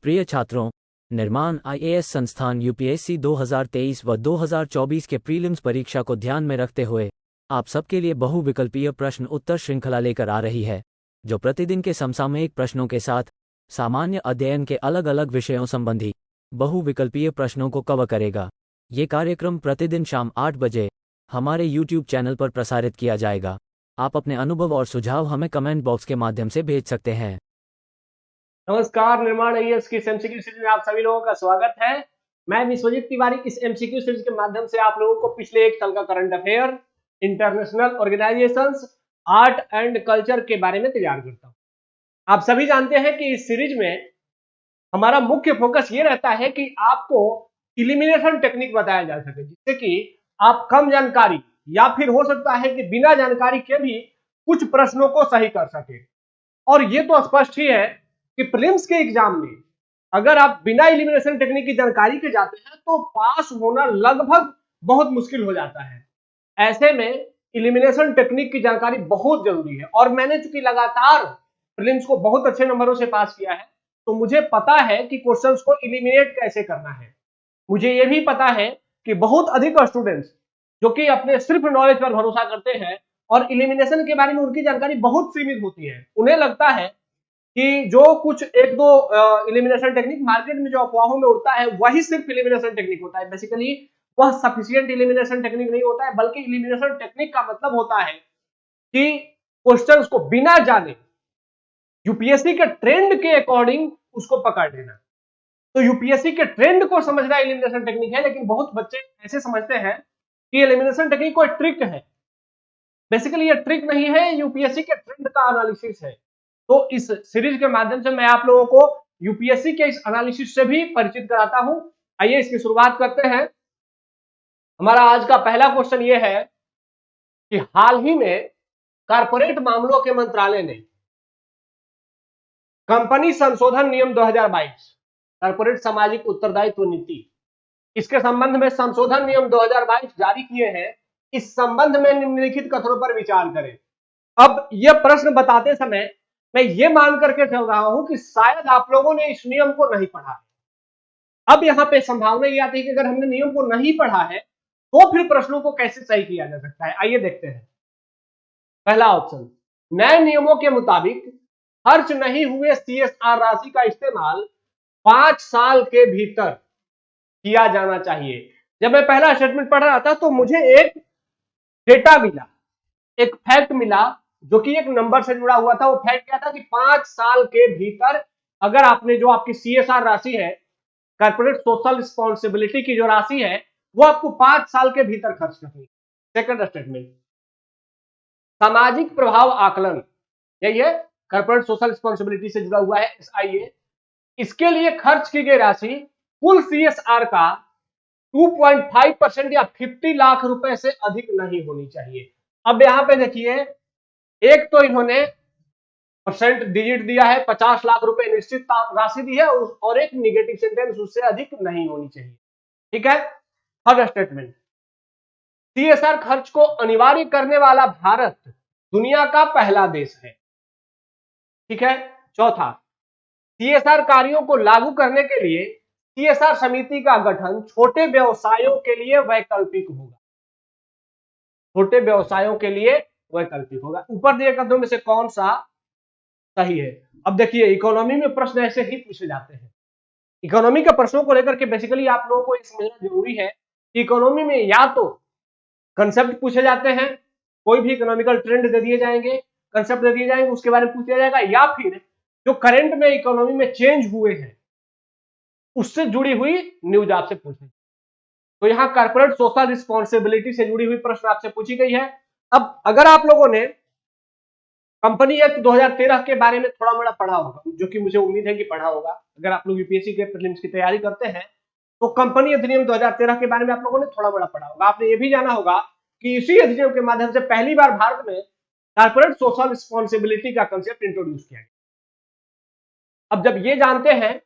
प्रिय छात्रों, निर्माण आईएएस संस्थान यूपीएससी 2023 व 2024 के प्रीलिम्स परीक्षा को ध्यान में रखते हुए आप सबके लिए बहुविकल्पीय प्रश्न उत्तर श्रृंखला लेकर आ रही है, जो प्रतिदिन के समसामयिक प्रश्नों के साथ सामान्य अध्ययन के अलग अलग विषयों संबंधी बहुविकल्पीय प्रश्नों को कवर करेगा। ये कार्यक्रम प्रतिदिन शाम 8 बजे हमारे YouTube चैनल पर प्रसारित किया जाएगा। आप अपने अनुभव और सुझाव हमें कमेंट बॉक्स के माध्यम से भेज सकते हैं। नमस्कार, निर्माण आईएएस की एमसीक्यू सीरीज में आप सभी लोगों का स्वागत है। मैं विश्वजीत तिवारी इस एमसीक्यू सीरीज के माध्यम से आप लोगों को पिछले एक साल का current affair, international organisations, art and culture के बारे में तैयार करता हूं। आप सभी जानते हैं कि इस सीरीज में हमारा मुख्य फोकस ये रहता है कि आपको इलिमिनेशन टेक्निक बताया जा सके, जिससे कि आप कम जानकारी या फिर हो सकता है कि बिना जानकारी के भी कुछ प्रश्नों को सही कर सके। और ये तो स्पष्ट ही है कि प्रीलिम्स के एग्जाम में अगर आप बिना एलिमिनेशन टेक्निक की जानकारी के जाते हैं तो पास होना लगभग बहुत मुश्किल हो जाता है। ऐसे में एलिमिनेशन टेक्निक की जानकारी बहुत जरूरी है, और मैंने चूंकि लगातार प्रीलिम्स को बहुत अच्छे नंबरों से पास किया है, तो मुझे पता है कि क्वेश्चंस को एलिमिनेट कैसे करना है। मुझे यह भी पता है कि बहुत अधिक स्टूडेंट्स जो कि अपने सिर्फ नॉलेज पर भरोसा करते हैं और एलिमिनेशन के बारे में उनकी जानकारी बहुत सीमित होती है, उन्हें लगता है कि जो कुछ एक दो एलिमिनेशन टेक्निक मार्केट में जो अफवाहों में उड़ता है वही सिर्फ एलिमिनेशन टेक्निक होता है। बेसिकली वह सफिशिएंट एलिमिनेशन टेक्निक नहीं होता है, बल्कि एलिमिनेशन टेक्निक का मतलब होता है कि क्वेश्चंस को बिना जाने यूपीएससी के ट्रेंड के अकॉर्डिंग उसको पकड़ लेना। तो यूपीएससी के ट्रेंड को समझना एलिमिनेशन टेक्निक है, लेकिन बहुत बच्चे ऐसे समझते हैं कि एलिमिनेशन टेक्निक कोई ट्रिक है। बेसिकली ये ट्रिक नहीं है, यूपीएससी के ट्रेंड का एनालिसिस है। तो इस सीरीज के माध्यम से मैं आप लोगों को यूपीएससी के इस एनालिसिस से भी परिचित कराता हूं। आइए इसकी शुरुआत करते हैं। हमारा आज का पहला क्वेश्चन ये है कि हाल ही में कारपोरेट मामलों के मंत्रालय ने कंपनी संशोधन नियम 2022 कारपोरेट सामाजिक उत्तरदायित्व नीति, इसके संबंध में संशोधन नियम 2022 जारी किए हैं। इस संबंध में निम्नलिखित कथनों पर विचार करें। अब यह प्रश्न बताते समय मैं ये मान करके चल रहा हूं कि शायद आप लोगों ने इस नियम को नहीं पढ़ा है। अब यहां पे संभावना ये आती है कि अगर हमने नियम को नहीं पढ़ा है तो फिर प्रश्नों को कैसे सही किया जा सकता है। आइए देखते हैं। पहला ऑप्शन, नए नियमों के मुताबिक खर्च नहीं हुए सीएसआर राशि का इस्तेमाल 5 साल के भीतर किया जाना चाहिए। जब मैं पहला स्टेटमेंट पढ़ रहा था तो मुझे एक डेटा मिला, एक फैक्ट मिला, जो कि एक नंबर से जुड़ा हुआ था। वो फैक्ट क्या था कि 5 साल के भीतर अगर आपने जो आपकी सीएसआर राशि है, कॉर्पोरेट सोशल रिस्पॉन्सिबिलिटी की जो राशि है, वो आपको 5 साल के भीतर खर्च करनी है। सेकंड स्टेटमेंट, सामाजिक प्रभाव आकलन, यही है कॉर्पोरेट सोशल रिस्पॉन्सिबिलिटी से जुड़ा हुआ है एसआईए। इसके लिए खर्च की गई राशि कुल सीएसआर का 2.5% या 50 लाख रुपए से अधिक नहीं होनी चाहिए। अब यहां पे देखिए, एक तो इन्होंने परसेंट डिजिट दिया है, 50 लाख रुपए निश्चित राशि दी है, और एक निगेटिव सेंटेंस उससे अधिक नहीं होनी चाहिए। ठीक है। थर्ड स्टेटमेंट, सीएसआर खर्च को अनिवार्य करने वाला भारत दुनिया का पहला देश है। ठीक है। चौथा, सीएसआर कार्यों को लागू करने के लिए सीएसआर समिति का गठन छोटे व्यवसायों के लिए वैकल्पिक होगा। छोटे व्यवसायों के लिए वैकल्पिक होगा। ऊपर दिए कथनों में से कौन सा सही है? अब देखिए, इकोनॉमी में प्रश्न ऐसे ही पूछे जाते हैं। इकोनॉमी के प्रश्नों को लेकर के बेसिकली आप लोगों को समझना जरूरी है कि इकोनॉमी में या तो कंसेप्ट पूछे जाते हैं, कोई भी इकोनॉमिकल ट्रेंड दे दिए जाएंगे, कंसेप्ट दे दिए जाएंगे, उसके बारे में पूछा जाएगा, या फिर जो करंट में इकोनॉमी में चेंज हुए हैं उससे जुड़ी हुई न्यूज आपसे पूछे। तो यहां कॉर्पोरेट सोशल रिस्पॉन्सिबिलिटी से जुड़ी हुई प्रश्न आपसे पूछी गई है। अब अगर आप लोगों ने कंपनी एक्ट 2013 के बारे में थोड़ा मोड़ा पढ़ा होगा, जो कि मुझे उम्मीद है कि पढ़ा होगा, अगर आप लोग यूपीएससी के प्रीलिम्स की तैयारी करते हैं तो कंपनी अधिनियम 2013 के बारे में आप लोगों ने थोड़ा मोड़ा पढ़ा होगा। आपने ये भी जाना होगा कि इसी अधिनियम के माध्यम से पहली बार भारत में कॉर्पोरेट सोशल रिस्पॉन्सिबिलिटी का कंसेप्ट इंट्रोड्यूस किया गया। अब जब ये जानते हैं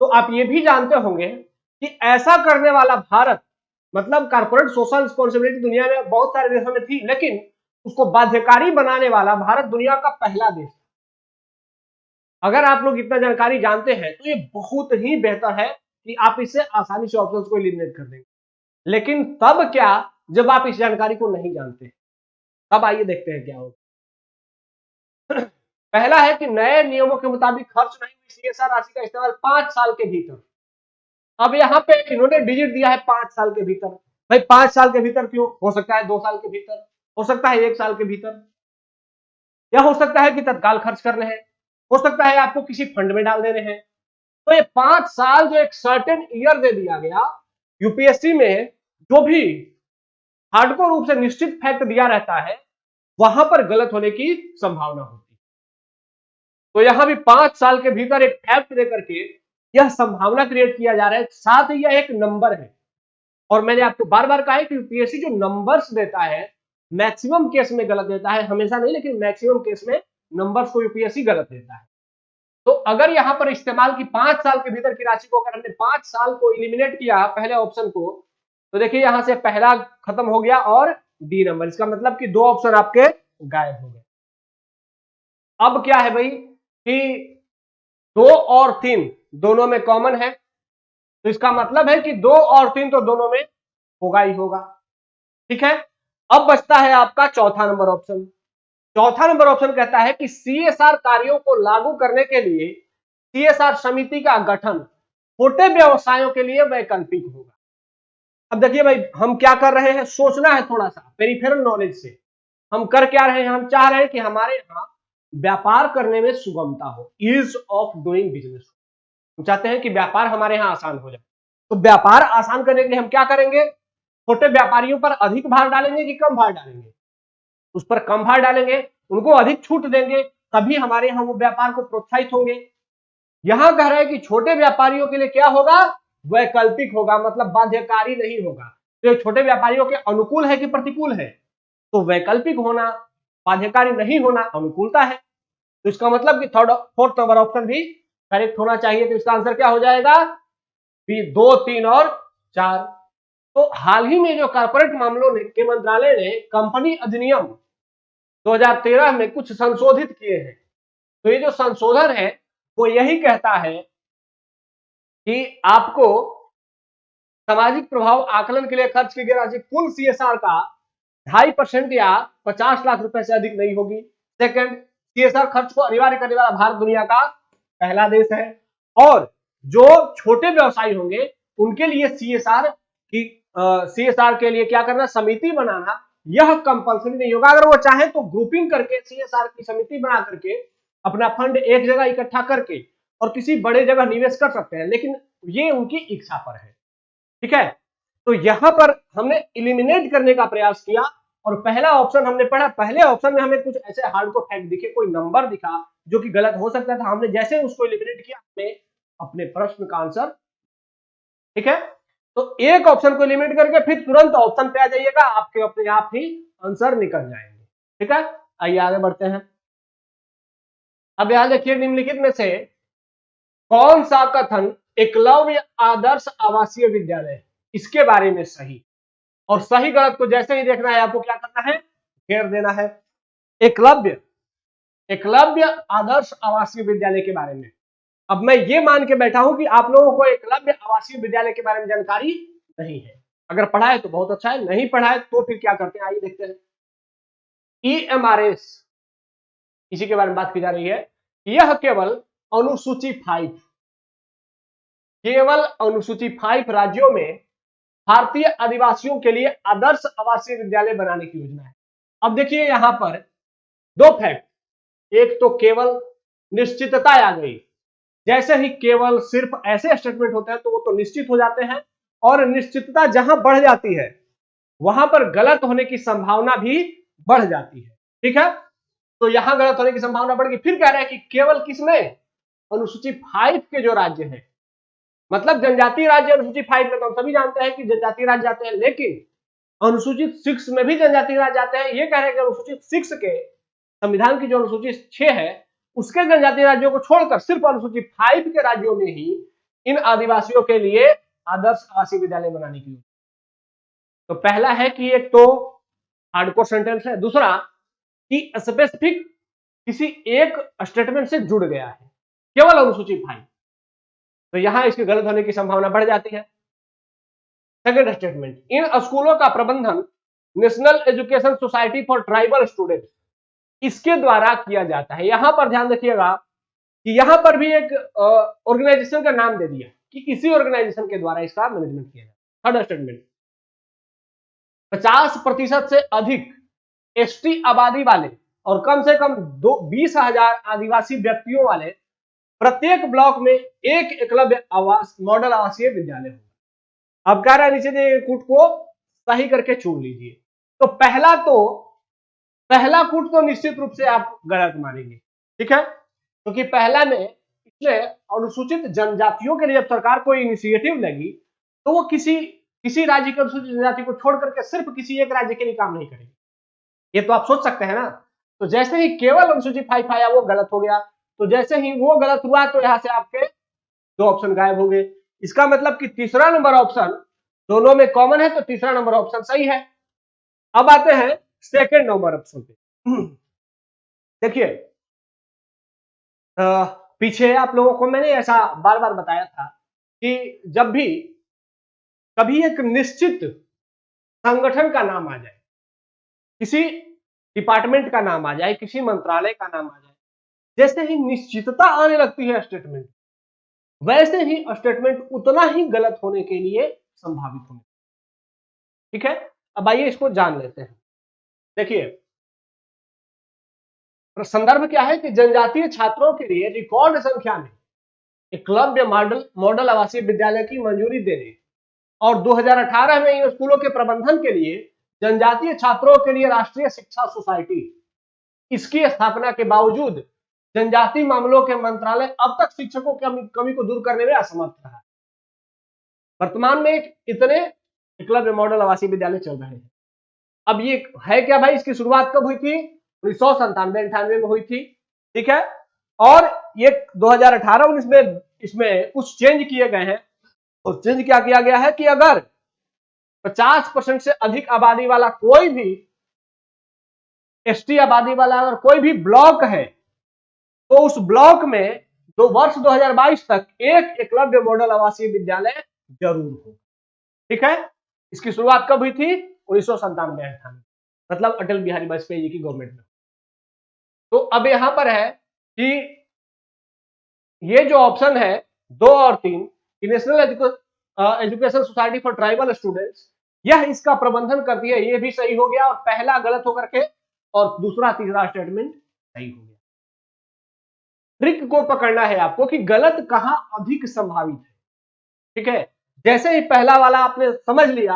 तो आप ये भी जानते होंगे कि ऐसा करने वाला भारत, मतलब कॉर्पोरेट सोशल रिस्पॉन्सिबिलिटी दुनिया में बहुत सारे देशों में थी, लेकिन उसको बाध्यकारी बनाने वाला भारत दुनिया का पहला देश। अगर आप लोग इतना जानकारी जानते हैं तो ये बहुत ही बेहतर है कि आप इससे आसानी से ऑप्शंस को एलिमिनेट कर देंगे। लेकिन तब क्या जब आप इस जानकारी को नहीं जानते, तब आइए देखते हैं क्या होगा। पहला है कि नए नियमों के मुताबिक खर्च नहीं हुई सीएसआर राशि का इस्तेमाल 5 साल के भीतर। अब यहाँ पे इन्होंने डिजिट दिया है 5 साल के भीतर। भाई 5 साल के भीतर क्यों? हो सकता है 2 साल के भीतर, हो सकता है 1 साल के भीतर, या हो सकता है कि तत्काल खर्च करने हैं, हो सकता है आपको किसी फंड में डाल देने हैं। तो ये 5 साल जो एक सर्टेन ईयर दे दिया गया, यूपीएससी में जो भी हार्डकोर रूप से निश्चित फैक्ट दिया रहता है वहां पर गलत होने की संभावना होती है। तो यहां भी 5 साल के भीतर एक फैक्ट देकर के यह संभावना क्रिएट किया जा रहा है, साथ ही यह एक नंबर है। और मैंने आपको बार बार कहा है कि यूपीएससी जो नंबर्स देता है मैक्सिमम केस में गलत देता है, हमेशा नहीं लेकिन मैक्सिमम केस में नंबर्स को यूपीएससी गलत देता है। तो अगर यहां पर इस्तेमाल की 5 साल के भीतर की राशि को अगर हमने 5 साल को इलिमिनेट किया पहले ऑप्शन को, तो देखिए यहां से पहला खत्म हो गया और डी नंबर, इसका मतलब कि 2 ऑप्शन आपके गायब हो गए। अब क्या है भाई कि 2 और 3 दोनों में कॉमन है, तो इसका मतलब है कि 2 और 3 तो दोनों में होगा ही होगा। ठीक है, अब बचता है आपका चौथा नंबर ऑप्शन। चौथा नंबर ऑप्शन कहता है कि सीएसआर कार्यों को लागू करने के लिए सीएसआर समिति का गठन छोटे व्यवसायों के लिए वैकल्पिक होगा। अब देखिए भाई हम क्या कर रहे हैं, सोचना है थोड़ा सा पेरिफेरल नॉलेज से। हम कर क्या रहे हैं, हम चाह रहे हैं कि हमारे यहाँ व्यापार करने में सुगमता हो, ईज ऑफ डूइंग बिजनेस। हम चाहते हैं कि व्यापार हमारे यहाँ आसान हो जाए। तो व्यापार आसान करने के लिए हम क्या करेंगे, छोटे व्यापारियों पर अधिक भार डालेंगे कि कम भार डालेंगे? उस पर कम भार डालेंगे, उनको अधिक छूट देंगे, तभी हमारे यहाँ वो व्यापार को प्रोत्साहित होंगे। यहां कह रहे हैं कि छोटे व्यापारियों के लिए क्या होगा, वैकल्पिक होगा, मतलब बाध्यकारी नहीं होगा। तो छोटे व्यापारियों के अनुकूल है कि प्रतिकूल है? तो वैकल्पिक होना बाध्यकारी नहीं होना अनुकूलता है। तो इसका मतलब कि फोर्थ नंबर ऑप्शन भी करेक्ट होना चाहिए। तो इसका आंसर क्या हो जाएगा, बी 2, 3 और 4। तो हाल ही में जो कॉर्पोरेट मामलों के मंत्रालय ने कंपनी अधिनियम 2013 में कुछ संशोधित किए हैं। तो ये जो संशोधन है वो यही कहता है कि आपको सामाजिक प्रभाव आकलन के लिए खर्च की गई राशि कुल सीएसआर का 2.5% या 50 लाख रुपए से अधिक नहीं होगी। सेकंड, सीएसआर खर्च को अनिवार्य करने वाला भारत दुनिया का पहला देश है। और जो छोटे व्यवसायी होंगे उनके लिए सीएसआर के लिए क्या करना, समिति बनाना, यह कंपल्सरी नहीं होगा। अगर वो चाहे तो ग्रुपिंग करके सीएसआर की समिति बना करके अपना फंड एक जगह इकट्ठा करके और किसी बड़े जगह निवेश कर सकते हैं, लेकिन ये उनकी इच्छा पर है। ठीक है, तो यहां पर हमने इलिमिनेट करने का प्रयास किया और पहला ऑप्शन हमने पढ़ा। पहले ऑप्शन में हमें कुछ ऐसे हार्डकोर फैक्ट दिखे, कोई नंबर दिखा जो कि गलत हो सकता था, हमने जैसे उसको इलिमिनेट किया हमने अपने प्रश्न का आंसर। ठीक है, तो एक ऑप्शन को इलिमिनेट करके फिर तुरंत ऑप्शन पे आ जाइएगा, आपके अपने आप ही आंसर निकल जाएंगे। ठीक है, आइए आगे बढ़ते हैं। अब यहां देखिए निम्नलिखित में से कौन सा कथन एकलव्य आदर्श आवासीय विद्यालय इसके बारे में सही, और सही गलत को जैसे ही देखना है आपको क्या करना है, घेर देना है। एकलव्य आदर्श आवासीय विद्यालय के बारे में अब मैं ये मान के बैठा हूं कि आप लोगों को एकलव्य आवासीय विद्यालय के बारे में जानकारी नहीं है। अगर पढ़ा है तो बहुत अच्छा है, नहीं पढ़ा है तो फिर क्या करते हैं, आइए देखते हैं। ईएमआरएस, इसी के बारे में बात की जा रही है। यह केवल अनुसूची 5, केवल अनुसूची 5 राज्यों में भारतीय आदिवासियों के लिए आदर्श आवासीय विद्यालय बनाने की योजना है। अब देखिए यहां पर दो फैक्ट, एक तो केवल निश्चितता आ गई। जैसे ही केवल सिर्फ ऐसे स्टेटमेंट होते हैं तो वो तो निश्चित हो जाते हैं, और निश्चितता जहां बढ़ जाती है वहां पर गलत होने की संभावना भी बढ़ जाती है। ठीक है, तो यहां गलत होने की संभावना बढ़ गई। फिर कह रहे हैं कि केवल किसमें, अनुसूची 5 के जो राज्य हैं, मतलब जनजातीय राज्य अनुसूची 5 में तो हम सभी जानते हैं कि जनजातीय राज्य जाते हैं, लेकिन अनुसूचित 6 में भी जनजातीय राज्य आते हैं। ये कह रहे हैं कि अनुसूचित 6 के संविधान की जो अनुसूचित 6 है उसके जनजातीय राज्यों को छोड़कर सिर्फ अनुसूचित 5 के राज्यों में ही इन आदिवासियों के लिए आदर्श आवासीय विद्यालय बनाने की। तो पहला है कि एक तो हार्डकोर सेंटेंस है, दूसरा कि स्पेसिफिक किसी एक स्टेटमेंट से जुड़ गया है। केवल अनुसूचित 5, तो यहां इसके गलत होने की संभावना बढ़ जाती है। सेकंड स्टेटमेंट, इन स्कूलों का प्रबंधन national education society for tribal student इसके द्वारा किया जाता है। यहां पर ध्यान रखिएगा कि यहां पर भी एक ऑर्गेनाइजेशन का नाम दे दिया कि इसी ऑर्गेनाइजेशन के द्वारा इसका मैनेजमेंट किया जाता है। थर्ड स्टेटमेंट, 50% से अधिक एसटी आबादी वाले और कम से कम 20,000 आदिवासी व्यक्तियों वाले प्रत्येक ब्लॉक में एक एकलव्य आवास मॉडल आवासीय विद्यालय होगा। अब कह रहा है नीचे दिए कूट को सही करके चुन लीजिए। तो पहला कूट तो निश्चित रूप से आप गलत मानेंगे, ठीक है, क्योंकि पहला में इसलिए अनुसूचित जनजातियों के लिए जब सरकार कोई इनिशिएटिव लेगी तो वो किसी राज्य के अनुसूचित जनजाति को छोड़ करके सिर्फ किसी एक राज्य के लिए काम नहीं करेगी। ये तो आप सोच सकते हैं ना। तो जैसे ही केवल अनुसूचित 5 आया वो गलत हो गया, तो जैसे ही वो गलत हुआ तो यहां से आपके 2 ऑप्शन गायब हो गए। इसका मतलब कि तीसरा नंबर ऑप्शन दोनों में कॉमन है, तो तीसरा नंबर ऑप्शन सही है। अब आते हैं सेकंड नंबर ऑप्शन पे। देखिए पीछे आप लोगों को मैंने ऐसा बार बार बताया था कि जब भी कभी एक निश्चित संगठन का नाम आ जाए, किसी डिपार्टमेंट का नाम आ जाए, किसी मंत्रालय का नाम आ जाए, जैसे ही निश्चितता आने लगती है स्टेटमेंट, वैसे ही स्टेटमेंट उतना ही गलत होने के लिए संभावित होने, ठीक है। अब आइए इसको जान लेते हैं। देखिए संदर्भ क्या है कि जनजातीय छात्रों के लिए रिकॉर्ड संख्या में एकलव्य मॉडल आवासीय विद्यालय की मंजूरी देने और 2018 में इन स्कूलों के प्रबंधन के लिए जनजातीय छात्रों के लिए राष्ट्रीय शिक्षा सोसाइटी इसकी स्थापना के बावजूद जनजातीय मामलों के मंत्रालय अब तक शिक्षकों की कमी को दूर करने में असमर्थ रहा। वर्तमान में इतने एकलव्य मॉडल आवासीय विद्यालय चल रहे हैं। अब ये है क्या भाई, इसकी शुरुआत कब हुई थी? 1997-98 में हुई थी, ठीक है। और ये 2018-19 में इसमें कुछ चेंज किए गए हैं। और चेंज क्या किया गया है कि अगर 50% से अधिक आबादी वाला कोई भी एसटी आबादी वाला अगर कोई भी ब्लॉक है तो उस ब्लॉक में वर्ष 2022 तक एक एकलव्य मॉडल आवासीय विद्यालय जरूर हो, ठीक है। इसकी शुरुआत कब हुई थी? 1997-98, मतलब अटल बिहारी वाजपेयी जी की गवर्नमेंट में। तो अब यहां पर है कि ये जो ऑप्शन है 2 और 3 national education society for tribal students, यह इसका प्रबंधन करती है, ये भी सही हो गया और पहला गलत होकर के और दूसरा तीसरा स्टेटमेंट सही हो गया। ट्रिक को पकड़ना है आपको कि गलत कहां अधिक संभावित है, ठीक है। जैसे ही पहला वाला आपने समझ लिया,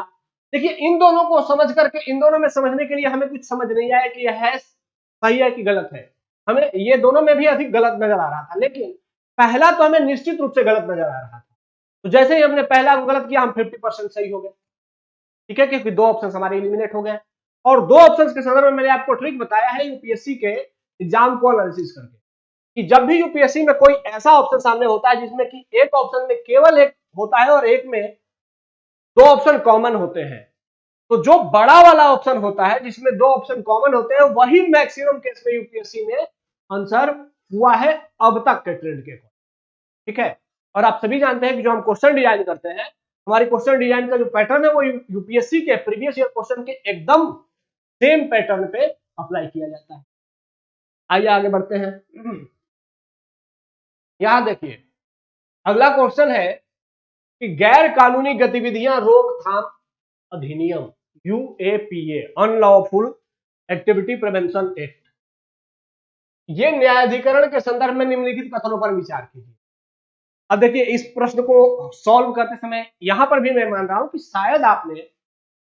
देखिए इन दोनों को समझ करके इन दोनों में समझने के लिए हमें कुछ समझ नहीं आया कि यह है सही है कि गलत है। हमें ये दोनों में भी अधिक गलत नजर आ रहा था, लेकिन पहला तो हमें निश्चित रूप से गलत नजर आ रहा था। तो जैसे ही हमने पहला को गलत किया हम 50% सही हो गए, ठीक है, क्योंकि 2 ऑप्शन हमारे एलिमिनेट हो गए। और 2 ऑप्शन के संदर्भ में मैंने आपको ट्रिक बताया है यूपीएससी के एग्जाम को एनालिसिस करके, कि जब भी यूपीएससी में कोई ऐसा ऑप्शन सामने होता है जिसमें कि एक ऑप्शन में केवल एक होता है और एक में 2 ऑप्शन कॉमन होते हैं, तो जो बड़ा वाला ऑप्शन होता है जिसमें 2 ऑप्शन कॉमन होते हैं वही मैक्सिमम केस में यूपीएससी में आंसर हुआ है अब तक के ट्रेंड के, ठीक है। और आप सभी जानते हैं कि जो हम क्वेश्चन डिजाइन करते हैं, हमारी क्वेश्चन डिजाइन का जो पैटर्न है वो यूपीएससी के प्रीवियस ईयर क्वेश्चन के एकदम सेम पैटर्न पे अप्लाई किया जाता है। आइए आगे बढ़ते हैं। यहां देखिए अगला क्वेश्चन है कि गैर कानूनी गतिविधियां रोकथाम अधिनियम UAPA, unlawful activity prevention act, ये न्यायाधिकरण के संदर्भ में निम्नलिखित कथनों पर विचार कीजिए। अब देखिए इस प्रश्न को सॉल्व करते समय यहां पर भी मैं मान रहा हूं कि शायद आपने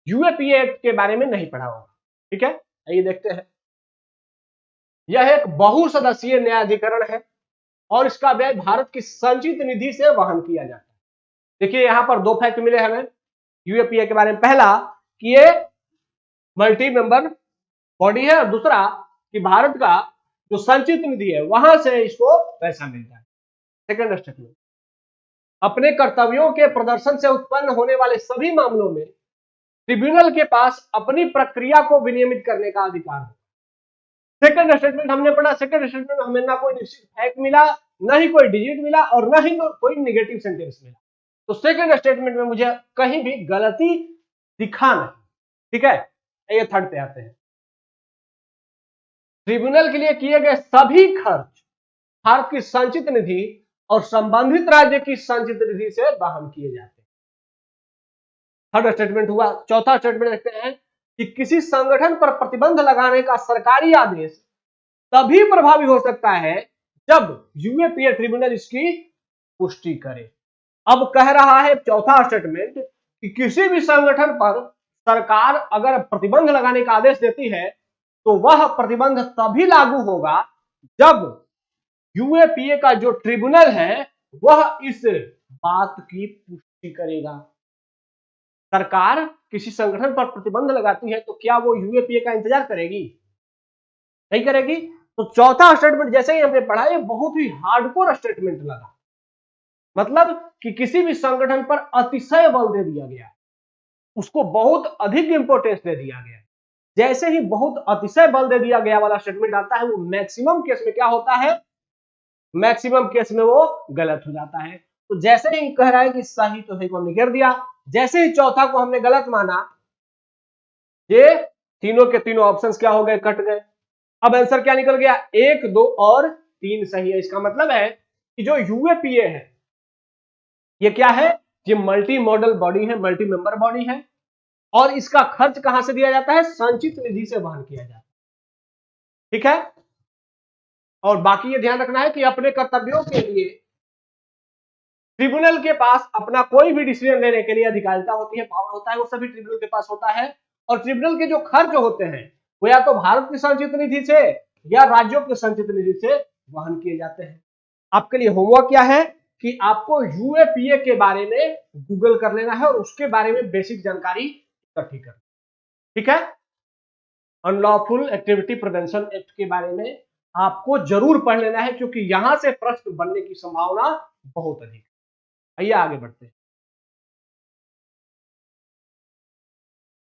यूएपीए एक्ट के बारे में नहीं पढ़ा होगा, ठीक है। आइए देखते हैं। यह एक बहुसदस्यीय न्यायाधिकरण है और इसका व्यय भारत की संचित निधि से वहन किया जाता है। देखिए यहां पर 2 फैक्ट मिले हमें यूएपीए के बारे में। पहला कि ये मल्टी मेंबर बॉडी है और दूसरा कि भारत का जो संचित निधि है वहां से इसको पैसा मिलता है। सेकंड स्टेटमेंट, अपने कर्तव्यों के प्रदर्शन से उत्पन्न होने वाले सभी मामलों में ट्रिब्यूनल के पास अपनी प्रक्रिया को विनियमित करने का अधिकार है। सेकंड स्टेटमेंट हमने पढ़ा, सेकंड स्टेटमेंट में हमें ना कोई निश्चित फैक्ट मिला न ही कोई डिजिट मिला और न ही कोई निगेटिव सेंटेंस मिला। तो सेकंड स्टेटमेंट में मुझे कहीं भी गलती दिखा नहीं। ठीक है, ये थर्ड पे आते हैं। ट्रिब्यूनल के लिए किए गए सभी खर्च भारत की संचित निधि और संबंधित राज्य की संचित निधि से वहन किए जाते हैं। थर्ड स्टेटमेंट हुआ। चौथा स्टेटमेंट देखते हैं कि किसी संगठन पर प्रतिबंध लगाने का सरकारी आदेश तभी प्रभावी हो सकता है जब यूएपीए ट्रिब्यूनल इसकी पुष्टि करे। अब कह रहा है चौथा स्टेटमेंट कि किसी भी संगठन पर सरकार अगर प्रतिबंध लगाने का आदेश देती है तो वह प्रतिबंध तभी लागू होगा जब यूएपीए का जो ट्रिब्यूनल है वह इस बात की पुष्टि करेगा। सरकार किसी संगठन पर प्रतिबंध लगाती है तो क्या वो यूएपीए का इंतजार करेगी? नहीं करेगी। तो चौथा स्टेटमेंट जैसे ही हमने पढ़ा, ये बहुत ही हार्डकोर स्टेटमेंट लगा। मतलब कि किसी भी संगठन पर अतिशय बल दे दिया गया, उसको बहुत अधिक इंपॉर्टेंस दे दिया गया। जैसे ही बहुत अतिशय बल दे दिया गया वाला स्टेटमेंट आता है, वो मैक्सिमम केस में क्या होता है? मैक्सिमम केस में वो गलत हो जाता है। तो जैसे ही कह रहा है कि सही, तो सही को हमने गिर दिया। जैसे ही चौथा को हमने गलत माना, ये तीनों के तीनों ऑप्शंस क्या हो गए? कट गए। अब आंसर क्या निकल गया? 1, 2 और 3 सही है। इसका मतलब है कि जो यूएपीए है ये क्या है? ये मल्टी मॉडल बॉडी है, मल्टी मेंबर बॉडी है, और इसका खर्च कहां से दिया जाता है? संचित निधि से वहन किया जाता है। ठीक है, और बाकी ये ध्यान रखना है कि अपने कर्तव्यों के लिए ट्रिब्यूनल के पास अपना कोई भी डिसीजन लेने के लिए अधिकारिता होती है, पावर होता है, वो सभी ट्रिब्यूनल के पास होता है। और ट्रिब्यूनल के जो खर्च होते हैं वो या तो भारत की संचित निधि से या राज्यों की संचित निधि से वहन किए जाते हैं। आपके लिए होमवर्क क्या है कि आपको यूएपीए के बारे में गूगल कर लेना है और उसके बारे में बेसिक जानकारी इकट्ठी करना। ठीक है, अनलॉफुल एक्टिविटी प्रिवेंशन एक्ट के बारे में आपको जरूर पढ़ लेना है, क्योंकि यहां से प्रश्न बनने की संभावना बहुत अधिक है। आइए आगे बढ़ते हैं।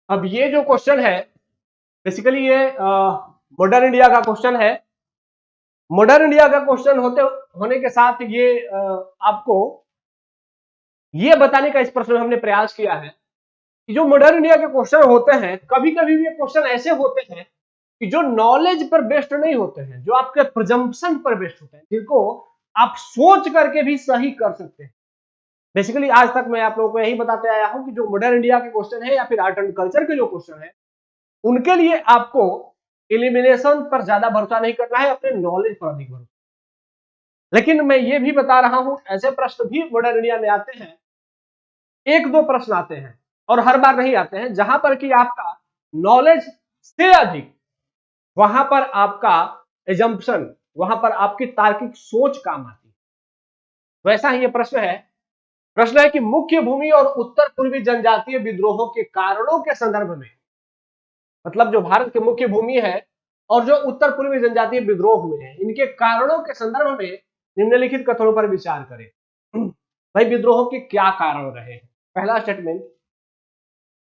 अब ये जो क्वेश्चन है, बेसिकली ये मॉडर्न इंडिया का क्वेश्चन है। मॉडर्न इंडिया का क्वेश्चन होने के साथ ये आपको ये बताने का इस प्रश्न में हमने प्रयास किया है कि जो मॉडर्न इंडिया के क्वेश्चन होते हैं, कभी कभी ये क्वेश्चन ऐसे होते हैं कि जो नॉलेज पर बेस्ड नहीं होते हैं, जो आपके प्रिजम्पशन पर बेस्ड होते हैं, जिनको आप सोच करके भी सही कर सकते हैं। बेसिकली आज तक मैं आप लोगों को यही बताते आया हूं कि जो मॉडर्न इंडिया के क्वेश्चन है या फिर आर्ट एंड कल्चर के जो क्वेश्चन है, उनके लिए आपको एलिमिनेशन पर ज्यादा भरोसा नहीं करना है, अपने नॉलेज पर अधिक भरोसा। लेकिन मैं ये भी बता रहा हूं, ऐसे प्रश्न भी मॉडर्न इंडिया में आते हैं, 1-2 प्रश्न आते हैं और हर बार नहीं आते हैं, जहां पर कि आपका नॉलेज से अधिक, वहां पर आपका एजम्पशन, वहां पर आपकी तार्किक सोच काम आती है। वैसा ही ये प्रश्न है कि मुख्य भूमि और उत्तर पूर्वी जनजातीय विद्रोहों के कारणों के संदर्भ में, मतलब जो भारत की मुख्य भूमि है और जो उत्तर पूर्वी जनजातीय विद्रोह हुए हैं, इनके कारणों के संदर्भ में निम्नलिखित कथनों पर विचार करें। भाई, विद्रोहों के क्या कारण रहे हैं? पहला स्टेटमेंट,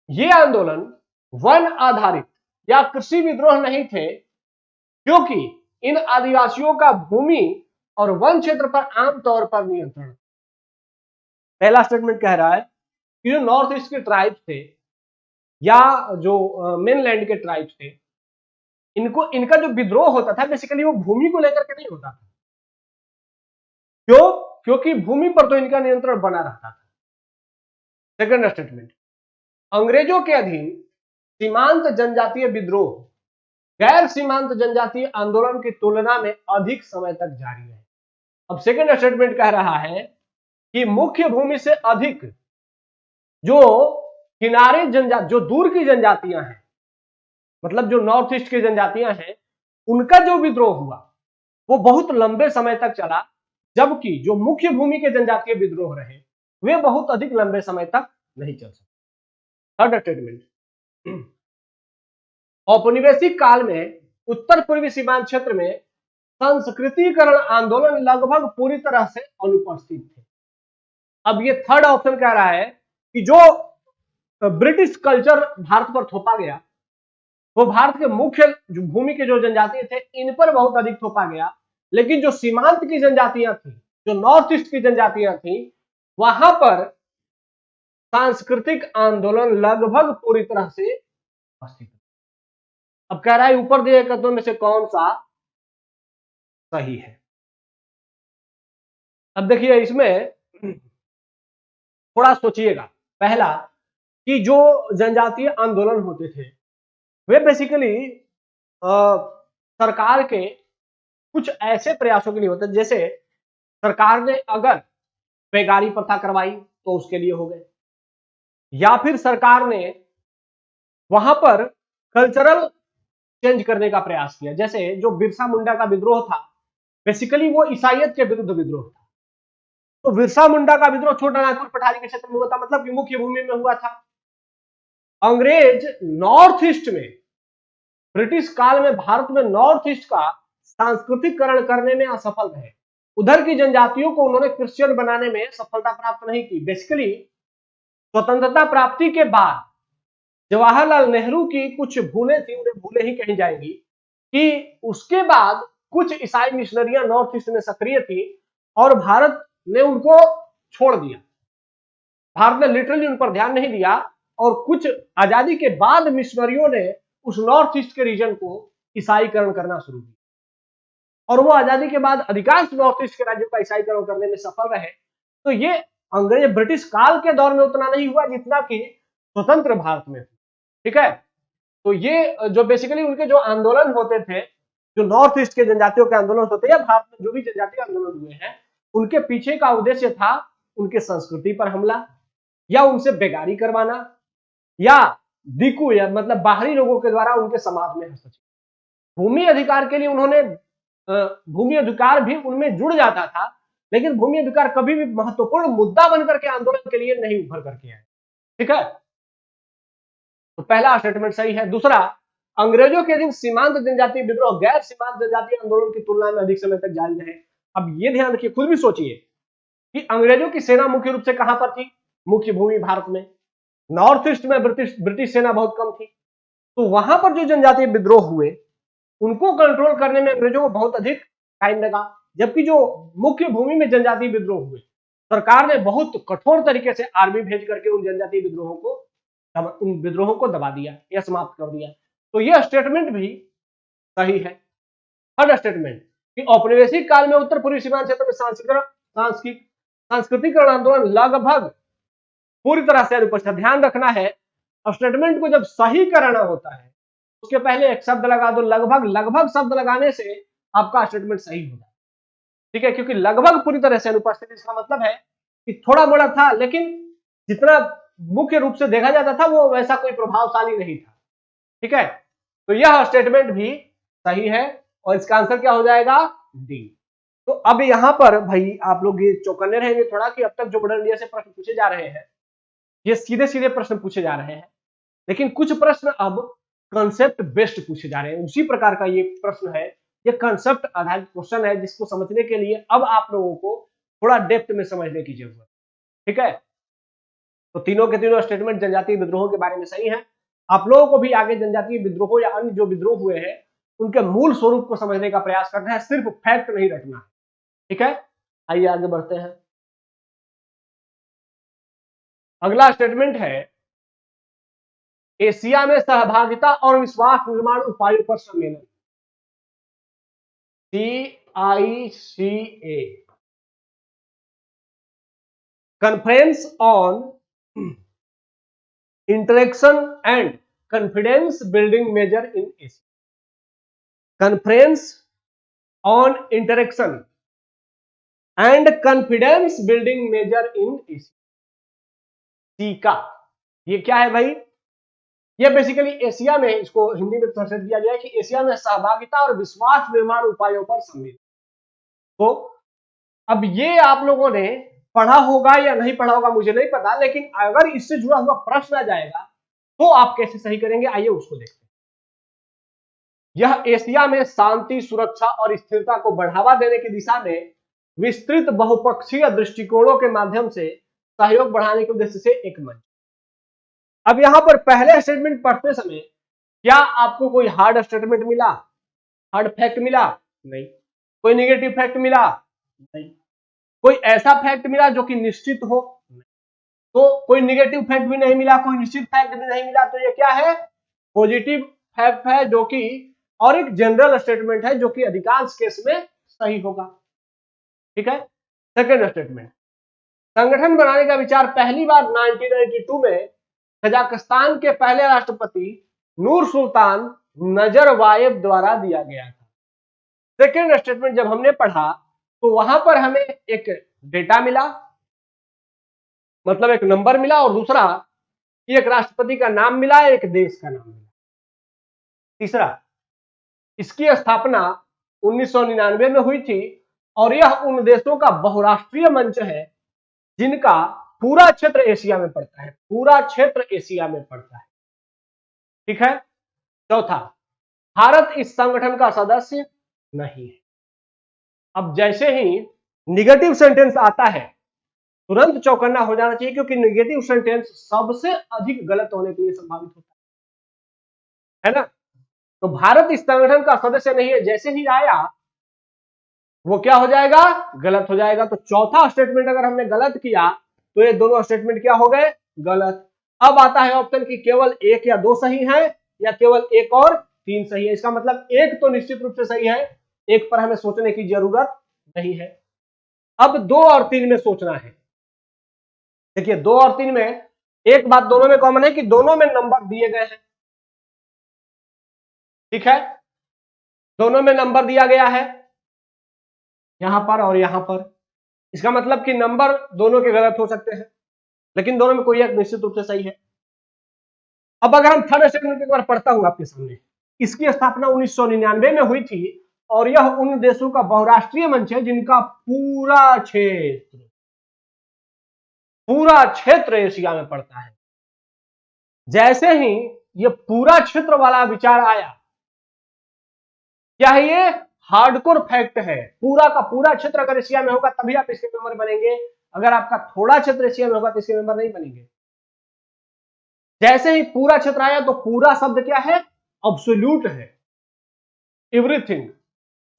ये आंदोलन वन आधारित या कृषि विद्रोह नहीं थे, क्योंकि इन आदिवासियों का भूमि और वन क्षेत्र पर आमतौर पर नियंत्रण। पहला स्टेटमेंट कह रहा है कि जो नॉर्थ ईस्ट के ट्राइब्स थे या जो मेनलैंड के ट्राइब्स थे, इनका जो विद्रोह होता था, बेसिकली वो भूमि को लेकर के नहीं होता था। क्यों? क्योंकि भूमि पर तो इनका नियंत्रण बना रहता था। सेकंड स्टेटमेंट, अंग्रेजों के अधीन सीमांत जनजातीय विद्रोह गैर सीमांत जनजातीय आंदोलन की तुलना में अधिक समय तक जारी है। अब सेकंड स्टेटमेंट कह रहा है कि मुख्य भूमि से अधिक जो किनारे जनजाति, जो दूर की जनजातियां हैं, मतलब जो नॉर्थ ईस्ट की जनजातियां हैं, उनका जो विद्रोह हुआ वो बहुत लंबे समय तक चला, जबकि जो मुख्य भूमि के जनजातीय विद्रोह रहे वे बहुत अधिक लंबे समय तक नहीं चल सके। थर्ड स्टेटमेंट, औपनिवेशिक काल में उत्तर पूर्वी सीमांत क्षेत्र में संस्कृतिकरण आंदोलन लगभग पूरी तरह से अनुपस्थित थे। अब ये थर्ड ऑप्शन कह रहा है कि जो ब्रिटिश कल्चर भारत पर थोपा गया, वो भारत के मुख्य भूमि के जो जनजाति थे इन पर बहुत अधिक थोपा गया, लेकिन जो सीमांत की जनजातियां थी जो नॉर्थ ईस्ट की जनजातियां थी, वहां पर सांस्कृतिक आंदोलन लगभग पूरी तरह से उपस्थित। अब कह रहा है ऊपर दिए कथनों में से कौन सा सही है। अब देखिए इसमें थोड़ा सोचिएगा। पहला कि जो जनजातीय आंदोलन होते थे वे बेसिकली सरकार के कुछ ऐसे प्रयासों के लिए होते, जैसे सरकार ने अगर बेगारी प्रथा करवाई तो उसके लिए हो गए, या फिर सरकार ने वहां पर कल्चरल चेंज करने का प्रयास किया। जैसे जो बिरसा मुंडा का विद्रोह था, बेसिकली वो ईसाइयत के विरुद्ध विद्रोह था। तो बिरसा मुंडा का विद्रोह छोटा नागपुर पठारी के क्षेत्र में हुआ था, मतलब कि मुख्य भूमि में हुआ था। अंग्रेज नॉर्थ ईस्ट में, ब्रिटिश काल में भारत में नॉर्थ ईस्ट का सांस्कृतिकरण करने में असफल रहे। उधर की जनजातियों को उन्होंने क्रिश्चियन बनाने में सफलता प्राप्त नहीं की। बेसिकली स्वतंत्रता प्राप्ति के बाद जवाहरलाल नेहरू की कुछ भूलें थी, उन्हें भूलें ही कही जाएंगी, कि उसके बाद कुछ ईसाई मिशनरियां नॉर्थ ईस्ट में सक्रिय थी और भारत ने उनको छोड़ दिया। भारत ने लिटरली उन पर ध्यान नहीं दिया और कुछ आजादी के बाद मिशनरियों ने उस नॉर्थ ईस्ट के रीजन को ईसाईकरण करना शुरू किया और वो आजादी के बाद अधिकांश नॉर्थ ईस्ट के राज्यों का ईसाईकरण करने में सफल रहे। तो ये अंग्रेज ब्रिटिश काल के दौर में उतना नहीं हुआ जितना कि स्वतंत्र भारत में। ठीक है, तो ये जो बेसिकली उनके जो आंदोलन होते थे, जो नॉर्थ ईस्ट के जनजातियों के आंदोलन होते हैं, या भारत में जो भी जनजातीय आंदोलन हुए हैं, उनके पीछे का उद्देश्य था उनके संस्कृति पर हमला, या उनसे बेगारी करवाना, या दिकू या मतलब बाहरी लोगों के द्वारा उनके समाज में हस्तक्षेप। भूमि अधिकार के लिए उन्होंने भूमि अधिकार भी उनमें जुड़ जाता था, लेकिन भूमि अधिकार कभी भी महत्वपूर्ण मुद्दा बनकर के आंदोलन के लिए नहीं उभर करके आए। ठीक है, तो पहला स्टेटमेंट सही है। दूसरा, अंग्रेजों के दिन सीमांत जनजातीय विद्रोह गैर सीमांत जनजातीय आंदोलन की तुलना में अधिक समय तक जारी रहे। अब ये ध्यान रखिए, खुद भी सोचिए कि अंग्रेजों की सेना मुख्य रूप से कहां पर थी? मुख्य भूमि भारत में। नॉर्थ ईस्ट में ब्रिटिश सेना बहुत कम थी, तो वहां पर जो जनजातीय विद्रोह हुए उनको कंट्रोल करने में अंग्रेजों को बहुत अधिक टाइम लगा। जबकि जो मुख्य भूमि में जनजातीय विद्रोह हुए, सरकार ने बहुत कठोर तरीके से आर्मी भेज करके उन जनजातीय विद्रोहों को दबा दिया या समाप्त कर दिया। तो यह स्टेटमेंट भी सही है। थर्ड स्टेटमेंट कि औपनिवेशिक काल में उत्तर पूर्वी सीमांत क्षेत्र में सांस्कृतिकरण आंदोलन लगभग पूरी तरह से अनुपस्थित। ध्यान रखना है, स्टेटमेंट को जब सही कराना होता है उसके पहले एक शब्द लगा दो, लगभग। लगभग शब्द लगाने से आपका स्टेटमेंट सही होगा। ठीक है, क्योंकि लगभग पूरी तरह से अनुपस्थित, इसका मतलब है कि थोड़ा मोड़ा था, लेकिन जितना मुख्य रूप से देखा जाता था वो वैसा कोई प्रभावशाली नहीं था। ठीक है, तो यह स्टेटमेंट भी सही है और इसका आंसर क्या हो जाएगा? डी। तो अब यहां पर भाई आप लोग ये चौकन्ने रहेंगे थोड़ा कि अब तक जो मॉडर्न इंडिया से प्रश्न पूछे जा रहे हैं ये सीधे सीधे प्रश्न पूछे जा रहे हैं, लेकिन कुछ प्रश्न अब कंसेप्ट बेस्ड पूछे जा रहे हैं। उसी प्रकार का ये प्रश्न है, ये कंसेप्ट आधारित क्वेश्चन है जिसको समझने के लिए अब आप लोगों को थोड़ा डेप्थ में समझने की जरूरत है। ठीक है, तो तीनों के तीनों स्टेटमेंट जनजातीय विद्रोहों के बारे में सही है। आप लोगों को भी आगे जनजातीय विद्रोह या अन्य जो विद्रोह हुए हैं उनके मूल स्वरूप को समझने का प्रयास करना है, सिर्फ फैक्ट नहीं रखना है। ठीक है, आइए आगे बढ़ते हैं। अगला स्टेटमेंट है एशिया में सहभागिता और विश्वास निर्माण उपायों पर सम्मेलन, CICA, conference on interaction and confidence building major in Asia. Conference on interaction and confidence building major in Asia, CICA. ये क्या है भाई? ये बेसिकली एशिया में, इसको हिंदी में ट्रांसलेट किया गया है कि एशिया में सहभागिता और विश्वास निर्माण उपायों पर सम्मेलन। तो अब ये आप लोगों ने पढ़ा होगा या नहीं पढ़ा होगा मुझे नहीं पता, लेकिन अगर इससे जुड़ा हुआ प्रश्न आ जाएगा तो आप कैसे सही करेंगे, आइए उसको देखते हैं। यह एशिया में शांति, सुरक्षा और स्थिरता को बढ़ावा देने की दिशा में विस्तृत बहुपक्षीय दृष्टिकोणों के माध्यम से सहयोग बढ़ाने के उद्देश्य से एक मंच। अब यहां पर पहले स्टेटमेंट पढ़ते समय क्या आपको कोई हार्ड स्टेटमेंट मिला, हार्ड फैक्ट मिला? नहीं। कोई नेगेटिव फैक्ट मिला? नहीं। कोई ऐसा फैक्ट मिला जो कि निश्चित हो, तो कोई निगेटिव फैक्ट भी नहीं मिला, कोई निश्चित फैक्ट भी नहीं मिला, तो ये क्या है, पॉजिटिव फैक्ट है, जो कि और एक जनरल स्टेटमेंट है जो कि अधिकांश केस में सही होगा। ठीक है। सेकेंड स्टेटमेंट, संगठन बनाने का विचार पहली बार 1992 में कजाकिस्तान के पहले राष्ट्रपति नूर सुल्तान नजरबायेव द्वारा दिया गया था। सेकेंड स्टेटमेंट जब हमने पढ़ा तो वहां पर हमें एक डेटा मिला, मतलब एक नंबर मिला, और दूसरा एक राष्ट्रपति का नाम मिला, एक देश का नाम मिला। तीसरा, इसकी स्थापना 1999 में हुई थी और यह उन देशों का बहुराष्ट्रीय मंच है जिनका पूरा क्षेत्र एशिया में पड़ता है, पूरा क्षेत्र एशिया में पड़ता है। ठीक है। चौथा, भारत इस संगठन का सदस्य नहीं है। अब जैसे ही निगेटिव सेंटेंस आता है तुरंत चौकन्ना हो जाना चाहिए, क्योंकि निगेटिव सेंटेंस सबसे अधिक गलत होने के लिए संभावित होता है ना। तो भारत इस संगठन का सदस्य नहीं है, जैसे ही आया वो क्या हो जाएगा, गलत हो जाएगा। तो चौथा स्टेटमेंट अगर हमने गलत किया तो ये दोनों स्टेटमेंट क्या हो गए, गलत। अब आता है ऑप्शन की केवल एक या दो सही है या केवल एक और तीन सही है। इसका मतलब एक तो निश्चित रूप से सही है, एक पर हमें सोचने की जरूरत नहीं है। अब दो और तीन में सोचना है। देखिए, दो और तीन में एक बात दोनों में कॉमन है कि दोनों में नंबर दिए गए हैं। ठीक है, दोनों में नंबर दिया गया है, यहां पर और यहां पर। इसका मतलब कि नंबर दोनों के गलत हो सकते हैं, लेकिन दोनों में कोई एक निश्चित रूप से सही है। अब अगर हम थर्ड स्टेटमेंट एक बार पढ़ता हूं आपके सामने, इसकी स्थापना 1999 में हुई थी और यह उन देशों का बहुराष्ट्रीय मंच है जिनका पूरा क्षेत्र एशिया में पड़ता है। जैसे ही ये पूरा क्षेत्र वाला विचार आया, क्या है ये हार्डकोर फैक्ट है। पूरा का पूरा क्षेत्र अगर एशिया में होगा तभी आप इसके मेंबर बनेंगे, अगर आपका थोड़ा क्षेत्र एशिया में होगा तो इसके मेंबर नहीं बनेंगे। जैसे ही पूरा क्षेत्र आया तो पूरा शब्द क्या है, अब्सोल्यूट है, एवरीथिंग।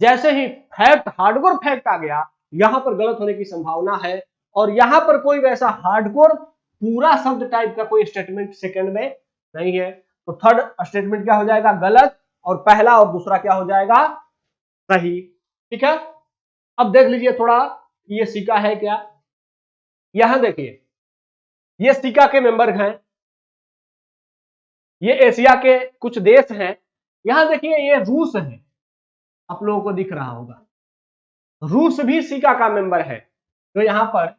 जैसे ही फैक्ट, हार्डकोर फैक्ट आ गया, यहां पर गलत होने की संभावना है, और यहां पर कोई वैसा हार्डकोर पूरा शब्द टाइप का कोई स्टेटमेंट सेकंड में नहीं है। तो थर्ड स्टेटमेंट क्या हो जाएगा, गलत, और पहला और दूसरा क्या हो जाएगा, सही। ठीक है। अब देख लीजिए थोड़ा, ये सिक्का है क्या, यहां देखिए ये सिक्का के मेंबर हैं, ये एशिया के कुछ देश हैं। यहां देखिए ये रूस है, आप लोगों को दिख रहा होगा, रूस भी सिक्का का मेंबर है। तो यहां पर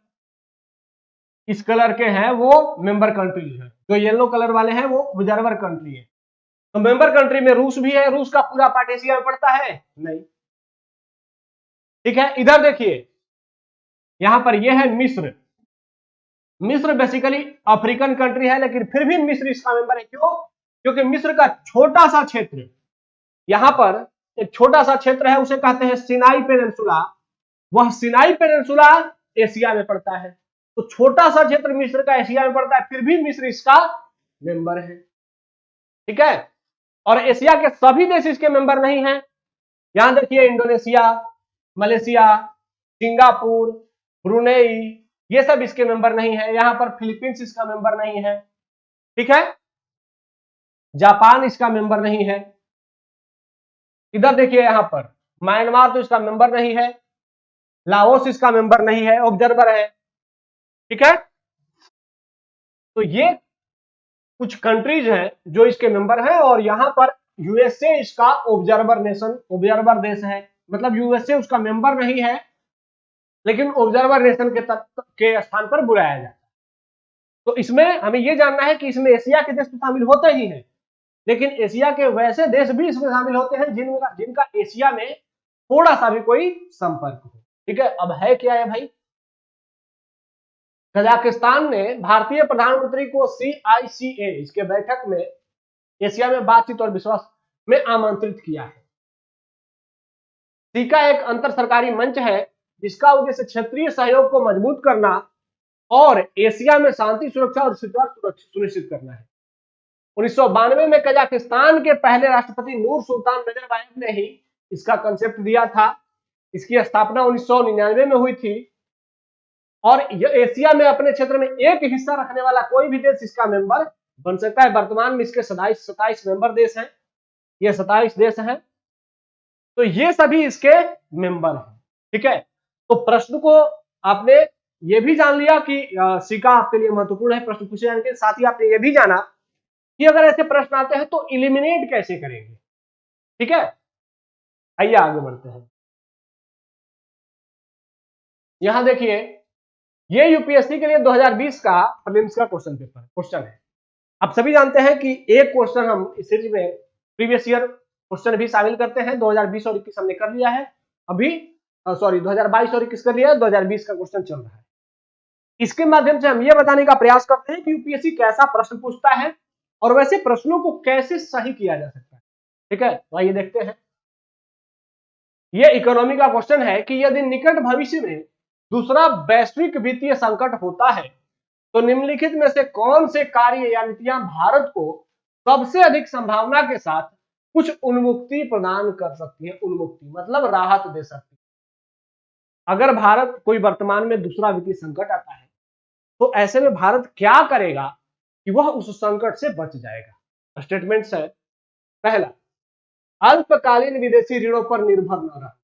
इस कलर के हैं वो मेंबर कंट्रीज है, जो येलो कलर वाले हैं वो ऑब्जर्वर कंट्री है। तो मेंबर कंट्री में रूस भी है। रूस का पूरा पार्ट एशिया में पड़ता है नहीं। ठीक है। इधर देखिए, यहां पर ये है मिस्र। मिस्र बेसिकली अफ्रीकन कंट्री है, लेकिन फिर भी मिस्र इसका मेंबर है। क्यों? क्योंकि मिस्र का छोटा सा क्षेत्र, यहां पर एक छोटा सा क्षेत्र है, उसे कहते हैं सिनाई पेनिनसुला। वह सिनाई पेनिनसुला एशिया में पड़ता है। तो छोटा सा क्षेत्र मिस्र का एशिया में पड़ता है, फिर भी मिस्र इसका मेंबर है। ठीक है। और एशिया के सभी देश इसके मेंबर नहीं हैं। यहां देखिए इंडोनेशिया, मलेशिया, सिंगापुर, ब्रुनेई, ये सब इसके मेंबर नहीं है। यहां पर फिलीपींस इसका मेंबर नहीं है। ठीक है। जापान इसका मेंबर नहीं है। इधर देखिए, यहां पर म्यांमार तो इसका मेंबर नहीं है, लाओस इसका मेंबर नहीं है, ऑब्जर्वर है। ठीक है। तो ये कुछ कंट्रीज हैं जो इसके मेंबर हैं, और यहां पर यूएसए इसका ऑब्जर्वर नेशन, ऑब्जर्वर देश है। मतलब यूएसए उसका मेंबर नहीं है, लेकिन ऑब्जर्वर नेशन के स्थान पर बुलाया जाता है। तो इसमें हमें यह जानना है कि इसमें एशिया के देश तो शामिल होते ही हैं, लेकिन एशिया के वैसे देश भी इसमें शामिल होते हैं जिनका एशिया में थोड़ा सा भी कोई संपर्क हो। ठीक है। अब है क्या है भाई, कजाकिस्तान ने भारतीय प्रधानमंत्री को CICA इसके बैठक में एशिया में बातचीत और विश्वास में आमंत्रित किया है। सीका एक अंतर सरकारी मंच है जिसका उद्देश्य क्षेत्रीय सहयोग को मजबूत करना और एशिया में शांति, सुरक्षा और स्थिरता सुनिश्चित करना है। 1992 में कजाकिस्तान के पहले राष्ट्रपति नूर सुल्तान नजरबायेव ने ही इसका कंसेप्ट दिया था। इसकी स्थापना 1999 में हुई थी और एशिया में अपने क्षेत्र में एक हिस्सा रखने वाला कोई भी देश इसका मेंबर बन सकता है। वर्तमान में इसके 27 मेंबर देश हैं, ये 27 देश हैं, तो ये सभी इसके मेंबर हैं। ठीक है, तो प्रश्न को आपने ये भी जान लिया कि सिक्का आपके लिए महत्वपूर्ण है प्रश्न पूछे जाने के साथ ही आपने ये भी जाना कि अगर ऐसे प्रश्न आते हैं तो इलिमिनेट कैसे करेंगे। ठीक है, आइए आगे बढ़ते हैं। यहां देखिए, ये यूपीएससी के लिए 2020 का प्रीलिम्स का क्वेश्चन है। आप सभी जानते हैं कि एक क्वेश्चन हम इस सीरीज में प्रीवियस ईयर क्वेश्चन भी शामिल करते हैं। 2020 और 21 हमने कर लिया है, अभी 2022 और 21 कर लिया है, 2020 का क्वेश्चन चल रहा है। इसके माध्यम से हम ये बताने का प्रयास करते हैं कि यूपीएससी कैसा प्रश्न पूछता है और वैसे प्रश्नों को कैसे सही किया जा सकता है। ठीक है, तो आइए देखते हैं। ये इकोनॉमी का क्वेश्चन है कि यदि निकट भविष्य में दूसरा वैश्विक वित्तीय संकट होता है तो निम्नलिखित में से कौन से कार्य या नीतियां भारत को सबसे अधिक संभावना के साथ कुछ उन्मुक्ति प्रदान कर सकती है। उन्मुक्ति मतलब राहत दे सकती है। अगर भारत कोई वर्तमान में दूसरा वित्तीय संकट आता है तो ऐसे में भारत क्या करेगा कि वह उस संकट से बच जाएगा। स्टेटमेंट्स है, पहला, अल्पकालीन विदेशी ऋणों पर निर्भर न रहा।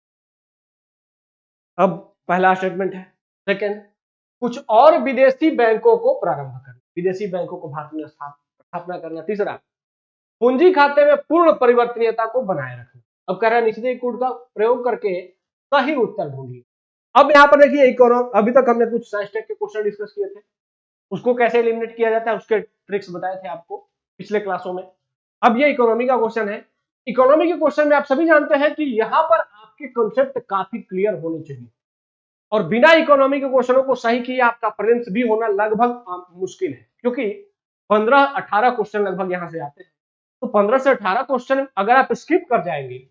अब पहला स्टेटमेंट है। सेकंड, कुछ और विदेशी बैंकों को प्रारंभ करना, विदेशी बैंकों को भारत में स्थापना करना। तीसरा, पूंजी खाते में पूर्ण परिवर्तनीयता को बनाए रखना। अब कह रहा है निचले कूट का प्रयोग करके सही उत्तर ढूंढिए। अब यहाँ पर देखिए इकोनॉमी, अभी तक हमने कुछ साइंस टेक के क्वेश्चन डिस्कस किए थे, उसको कैसे एलिमिनेट किया जाता है उसके ट्रिक्स बताए थे आपको पिछले क्लासों में। अब ये इकोनॉमी का क्वेश्चन है। इकोनॉमी के क्वेश्चन में आप सभी जानते हैं कि यहाँ पर आपके कॉन्सेप्ट काफी क्लियर होने चाहिए और बिना इकोनॉमी के क्वेश्चनों को सही किए आपका प्रीलिम्स भी होना लगभग मुश्किल है, क्योंकि 15-18 क्वेश्चन लगभग यहां से आते हैं। तो 15 से 18 क्वेश्चन अगर आप स्किप कर जाएंगे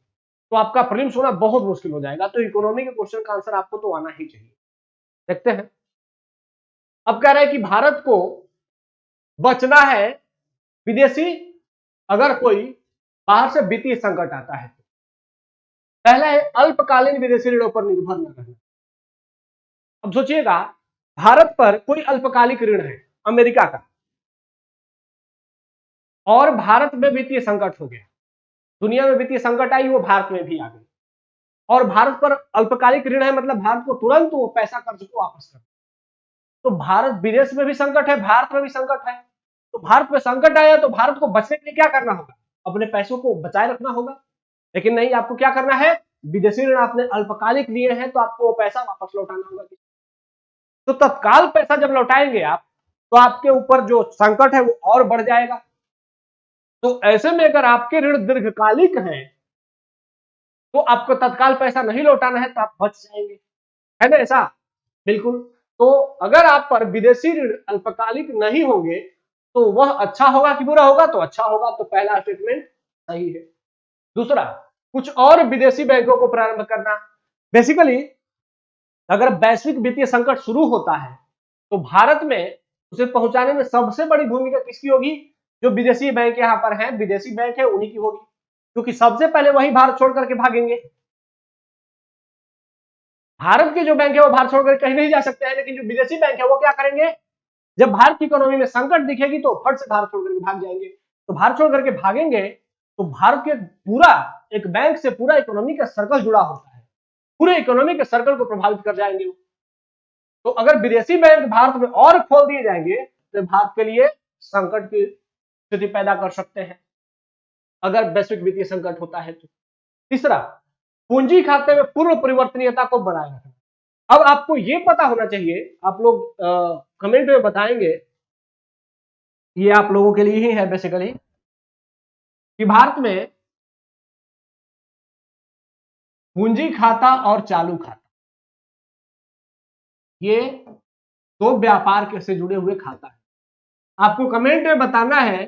तो आपका प्रीलिम्स होना बहुत मुश्किल हो जाएगा। तो इकोनॉमी के क्वेश्चन का आंसर आपको तो आना ही चाहिए। देखते हैं, अब कह रहा है कि भारत को बचना है विदेशी, अगर कोई बाहर से वित्तीय संकट आता है तो पहला है अल्पकालीन विदेशी ऋणों पर निर्भर न रहना। अब सोचिएगा, भारत पर कोई अल्पकालिक ऋण है अमेरिका का और भारत में वित्तीय संकट हो गया, दुनिया में वित्तीय संकट आई, वो भारत में भी आ गई और भारत पर अल्पकालिक ऋण है, मतलब भारत को तुरंत वो पैसा कर्ज को वापस कर। तो भारत विदेश में भी संकट है, भारत में भी संकट है। तो भारत में संकट आया तो भारत को बचने के लिए क्या करना होगा, अपने पैसों को बचाए रखना होगा। लेकिन नहीं, आपको क्या करना है, विदेशी ऋण आपने अल्पकालिक लिए हैं तो आपको वो पैसा वापस लौटाना होगा। तो तत्काल पैसा जब लौटाएंगे आप तो आपके ऊपर जो संकट है वो और बढ़ जाएगा। तो ऐसे में अगर आपके ऋण दीर्घकालिक हैं तो आपको तत्काल पैसा नहीं लौटाना है तो आप बच जाएंगे, है ना ऐसा? बिल्कुल। तो अगर आप पर विदेशी ऋण अल्पकालिक नहीं होंगे तो वह अच्छा होगा कि बुरा होगा, तो अच्छा होगा। तो पहला स्टेटमेंट सही है। दूसरा, कुछ और विदेशी बैंकों को प्रारंभ करना। बेसिकली अगर वैश्विक वित्तीय संकट शुरू होता है तो भारत में उसे पहुंचाने में सबसे बड़ी भूमिका किसकी होगी, जो विदेशी बैंक यहां पर हैं, विदेशी बैंक है उन्हीं की होगी, क्योंकि सबसे पहले वही भारत छोड़ करके भागेंगे। भारत के जो बैंक है वो भारत छोड़कर कहीं नहीं जा सकते हैं, लेकिन जो विदेशी बैंक है वो क्या करेंगे, जब भारत की इकोनॉमी में संकट दिखेगी तो फट से भारत छोड़ करके भाग जाएंगे। तो भारत छोड़ करके भागेंगे तो भारत के पूरा एक बैंक से पूरा इकोनॉमी का सर्कल जुड़ा होता है, पूरे इकोनॉमी के सर्कल को प्रभावित कर जाएंगे। तो अगर विदेशी बैंक भारत में और खोल दिए जाएंगे तो भारत के लिए संकट की स्थिति पैदा कर सकते हैं अगर वैश्विक वित्तीय संकट होता है तो। तीसरा, पूंजी खाते में पूर्ण परिवर्तनीयता को बनाए रखना। अब आपको यह पता होना चाहिए, आप लोग कमेंट में बताएंगे, ये आप लोगों के लिए ही है बेसिकली, कि भारत में पूंजी खाता और चालू खाता ये दो व्यापार से जुड़े हुए खाता है। आपको कमेंट में बताना है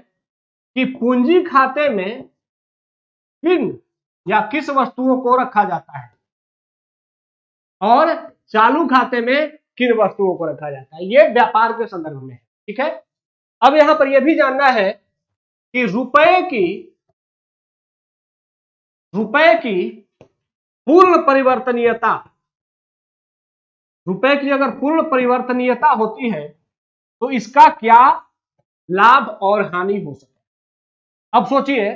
कि पूंजी खाते में किन या किस वस्तुओं को रखा जाता है और चालू खाते में किन वस्तुओं को रखा जाता है। यह व्यापार के संदर्भ में है। ठीक है, अब यहां पर यह भी जानना है कि रुपए की पूर्ण परिवर्तनीयता रुपए की अगर पूर्ण परिवर्तनीयता होती है तो इसका क्या लाभ और हानि हो सकता है। अब सोचिए,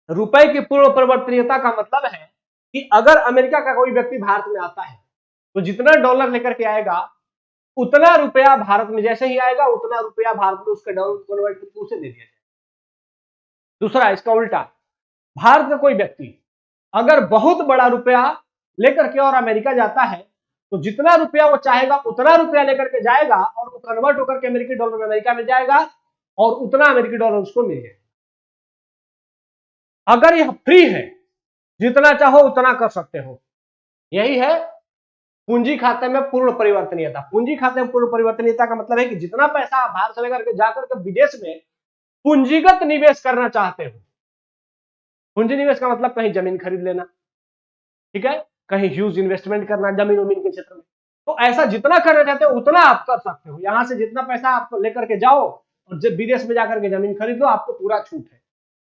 रुपए की पूर्ण परिवर्तनीयता का मतलब है कि अगर अमेरिका का कोई व्यक्ति भारत में आता है तो जितना डॉलर लेकर के आएगा उतना रुपया भारत में जैसे ही आएगा उतना रुपया भारत में उसके डॉलर कन्वर्ट करके उसे दे दिया जाए। दूसरा, इसका उल्टा, भारत का कोई व्यक्ति अगर बहुत बड़ा रुपया लेकर के और अमेरिका जाता है तो जितना रुपया वो चाहेगा उतना रुपया लेकर के जाएगा और वो कन्वर्ट होकर के अमेरिकी डॉलर में अमेरिका में जाएगा और उतना अमेरिकी डॉलर उसको मिल जाएगा। अगर यह फ्री है, जितना चाहो उतना कर सकते हो, यही है पूंजी खाते में पूर्ण परिवर्तनीयता। पूंजी खाते में पूर्ण परिवर्तनीयता का मतलब है कि जितना पैसा आप भारत से लेकर के जाकर के विदेश में पूंजीगत निवेश करना चाहते हो, पूंजी निवेश का मतलब कहीं जमीन खरीद लेना, ठीक है, कहीं ह्यूज इन्वेस्टमेंट करना जमीन वमीन के क्षेत्र में, तो ऐसा जितना करना चाहते हो उतना आप कर सकते हो। यहां से जितना पैसा आप लेकर के जाओ और जब विदेश में जाकर के जमीन खरीद लो, आपको पूरा छूट है।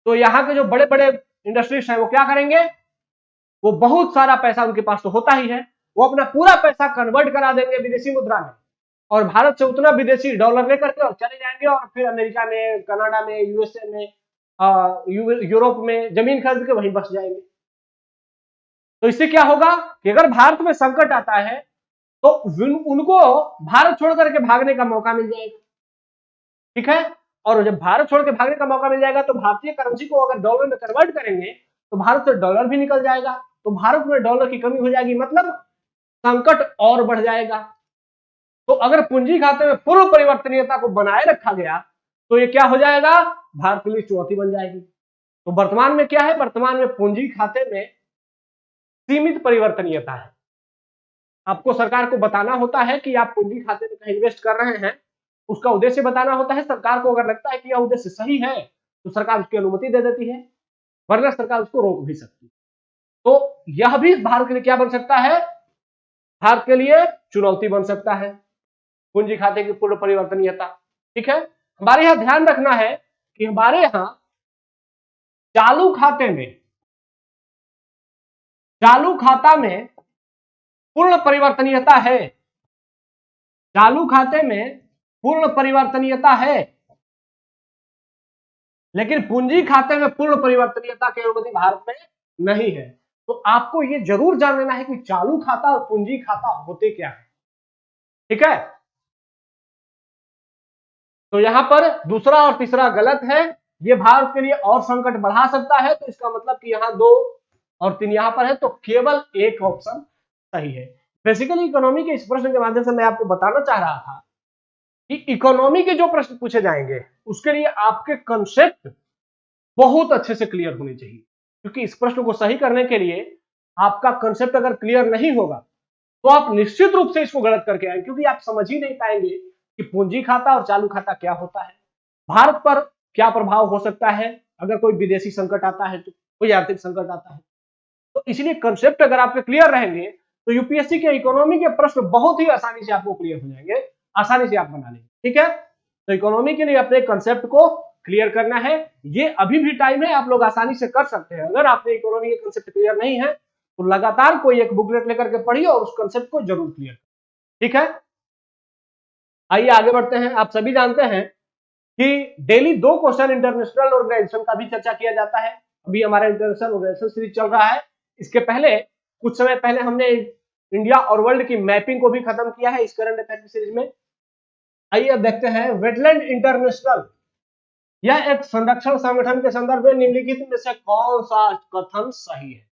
तो यहाँ के जो बड़े बड़े इंडस्ट्रीज हैं वो क्या करेंगे, वो बहुत सारा पैसा उनके पास तो होता ही है, वो अपना पूरा पैसा कन्वर्ट करा देंगे विदेशी मुद्रा में और भारत से उतना विदेशी डॉलर लेकर के और चले जाएंगे और फिर अमेरिका में, कनाडा में, यूएसए में, यूरोप में जमीन खरीद के वहीं बस जाएंगे। तो इससे क्या होगा कि अगर भारत में संकट आता है तो उनको भारत छोड़ करके भागने का मौका मिल जाएगा, ठीक है। और जब भारत छोड़ के भागने का मौका मिल जाएगा तो भारतीय करेंसी को अगर डॉलर में कन्वर्ट करेंगे तो भारत से डॉलर भी निकल जाएगा, तो भारत में डॉलर की कमी हो जाएगी, मतलब संकट और बढ़ जाएगा। तो अगर पूंजी खाते में पूर्व परिवर्तनीयता को बनाए रखा गया तो ये क्या हो जाएगा, भारत के लिए चुनौती बन जाएगी। तो वर्तमान में क्या है, वर्तमान में पूंजी खाते में सीमित परिवर्तनीयता है। आपको सरकार को बताना होता है कि आप पूंजी खाते में कहीं इन्वेस्ट कर रहे हैं, उसका उद्देश्य बताना होता है। सरकार को अगर लगता है कि यह उद्देश्य सही है तो सरकार उसकी अनुमति दे देती है, वरना सरकार उसको रोक भी सकती है। तो यह भी भारत के लिए क्या बन सकता है, भारत के लिए चुनौती बन सकता है, पूंजी खाते की पूर्ण परिवर्तनीयता, ठीक है। हमारे यहां ध्यान रखना है कि हमारे यहां चालू खाता में पूर्ण परिवर्तनीयता है, चालू खाते में पूर्ण परिवर्तनीयता है, लेकिन पूंजी खाते में पूर्ण परिवर्तनीयता की अनुमति भारत में नहीं है। तो आपको यह जरूर जान लेना है कि चालू खाता और पूंजी खाता होते क्या है, ठीक है। तो यहां पर दूसरा और तीसरा गलत है, यह भारत के लिए और संकट बढ़ा सकता है। तो इसका मतलब कि यहां 2 और 3 यहां पर है, तो केवल एक ऑप्शन सही है। बेसिकली इकोनॉमी के इस प्रश्न के माध्यम से मैं आपको बताना चाह रहा था कि इकोनॉमी के जो प्रश्न पूछे जाएंगे उसके लिए आपके कंसेप्ट बहुत अच्छे से क्लियर होने चाहिए, क्योंकि इस प्रश्न को सही करने के लिए आपका कंसेप्ट अगर क्लियर नहीं होगा तो आप निश्चित रूप से इसको गलत करके आएंगे, क्योंकि आप समझ ही नहीं पाएंगे कि पूंजी खाता और चालू खाता क्या होता है, भारत पर क्या प्रभाव हो सकता है अगर कोई विदेशी संकट आता है, तो कोई आर्थिक संकट आता है। तो इसलिए कंसेप्ट अगर आपके क्लियर रहेंगे तो यूपीएससी के इकोनॉमी के प्रश्न बहुत ही आसानी से आपको क्लियर हो जाएंगे, आसानी से आप बना लेंगे, ठीक है। तो इकोनॉमी के लिए अपने कंसेप्ट को क्लियर करना है, ये अभी भी टाइम है, आप लोग आसानी से कर सकते हैं। अगर आपने इकोनॉमी के कंसेप्ट क्लियर नहीं है तो लगातार कोई एक बुकलेट लेकर के पढ़िए और उस कंसेप्ट को जरूर क्लियर करें, ठीक है। आइए आगे बढ़ते हैं। आप सभी जानते हैं कि डेली 2 क्वेश्चन इंटरनेशनल ऑर्गेनाइजेशन का भी चर्चा किया जाता है। अभी हमारा इंटरनेशनल ऑर्गेनाइजेशन सीरीज चल रहा है, इसके पहले कुछ समय पहले हमने इंडिया और वर्ल्ड की मैपिंग को भी खत्म किया है इस करंट अफेयर की सीरीज में। आइए अब देखते हैं वेटलैंड इंटरनेशनल, यह एक संरक्षण संगठन के संदर्भ में निम्नलिखित में से कौन सा कथन सही है,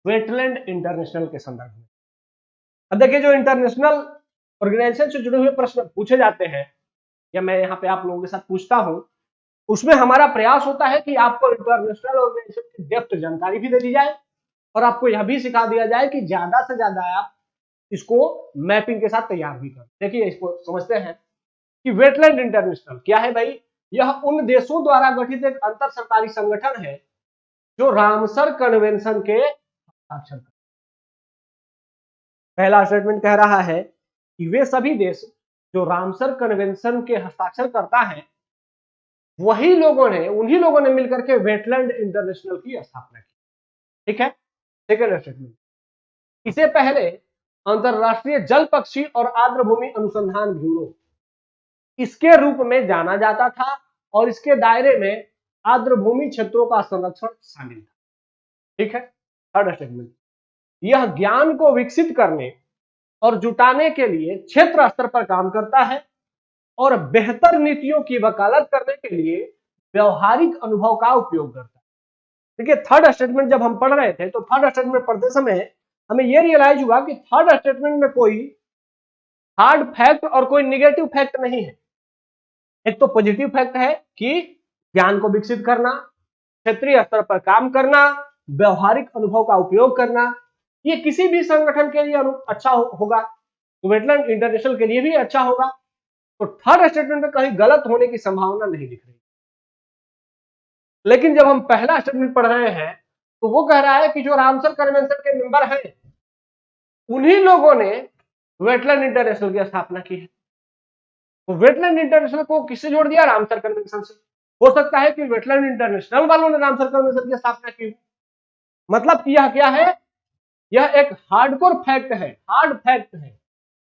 वेटलैंड इंटरनेशनल के संदर्भ में। अब देखिए, जो इंटरनेशनल ऑर्गेनाइजेशन से जुड़े हुए प्रश्न पूछे जाते हैं या मैं यहाँ पे आप लोगों के साथ पूछता हूं, उसमें हमारा प्रयास होता है कि आपको इंटरनेशनल ऑर्गेनाइजेशन की डेप्थ जानकारी भी दे दी जाए और आपको यह भी सिखा दिया जाए कि ज्यादा से ज्यादा आप इसको मैपिंग के साथ तैयार भी करें। देखिए, इसको समझते हैं कि वेटलैंड इंटरनेशनल क्या है भाई, यह उन देशों द्वारा गठित एक अंतर सरकारी संगठन है जो रामसर कन्वेंशन के हस्ताक्षर। पहला स्टेटमेंट कह रहा है कि वे सभी देश जो रामसर कन्वेंशन के हस्ताक्षर करता है उन्हीं लोगों ने मिलकर के वेटलैंड इंटरनेशनल की स्थापना की, ठीक है। सेकेंड स्टेटमेंट, इससे पहले अंतरराष्ट्रीय जल पक्षी और आर्द्रभूमि अनुसंधान ब्यूरो, इसके रूप में जाना जाता था और इसके दायरे में आर्द्रभूमि क्षेत्रों का संरक्षण शामिल था। ठीक है, थर्ड स्टेटमेंट, यह ज्ञान को विकसित करने और जुटाने के लिए क्षेत्र स्तर पर काम करता है और बेहतर नीतियों की वकालत करने के लिए व्यवहारिक अनुभव का उपयोग करता है। देखिए, थर्ड स्टेटमेंट जब हम पढ़ रहे थे तो थर्ड स्टेटमेंट पढ़ते समय हमें यह रियलाइज हुआ कि थर्ड स्टेटमेंट में कोई हार्ड फैक्ट और कोई निगेटिव फैक्ट नहीं है। एक तो पॉजिटिव फैक्ट है कि ज्ञान को विकसित करना, क्षेत्रीय स्तर पर काम करना, व्यवहारिक अनुभव का उपयोग करना, ये किसी भी संगठन के लिए अच्छा होगा, वेटलैंड इंटरनेशनल के लिए भी अच्छा होगा। तो थर्ड स्टेटमेंट में कहीं गलत होने की संभावना नहीं दिख रही। लेकिन जब हम पहला स्टेटमेंट पढ़ रहे हैं तो वो कह रहा है कि जो रामसर कन्वेंशन के मेंबर हैं उन्हीं लोगों ने वेटलैंड इंटरनेशनल की स्थापना की है। तो वेटलैंड इंटरनेशनल को किससे जोड़ दिया? रामसर कन्वेंशन से। हो सकता है कि वेटलैंड इंटरनेशनल वालों ने रामसर कन्वेंशन की स्थापना की। मतलब कि यह क्या है? यह एक हार्डकोर फैक्ट है, हार्ड फैक्ट है,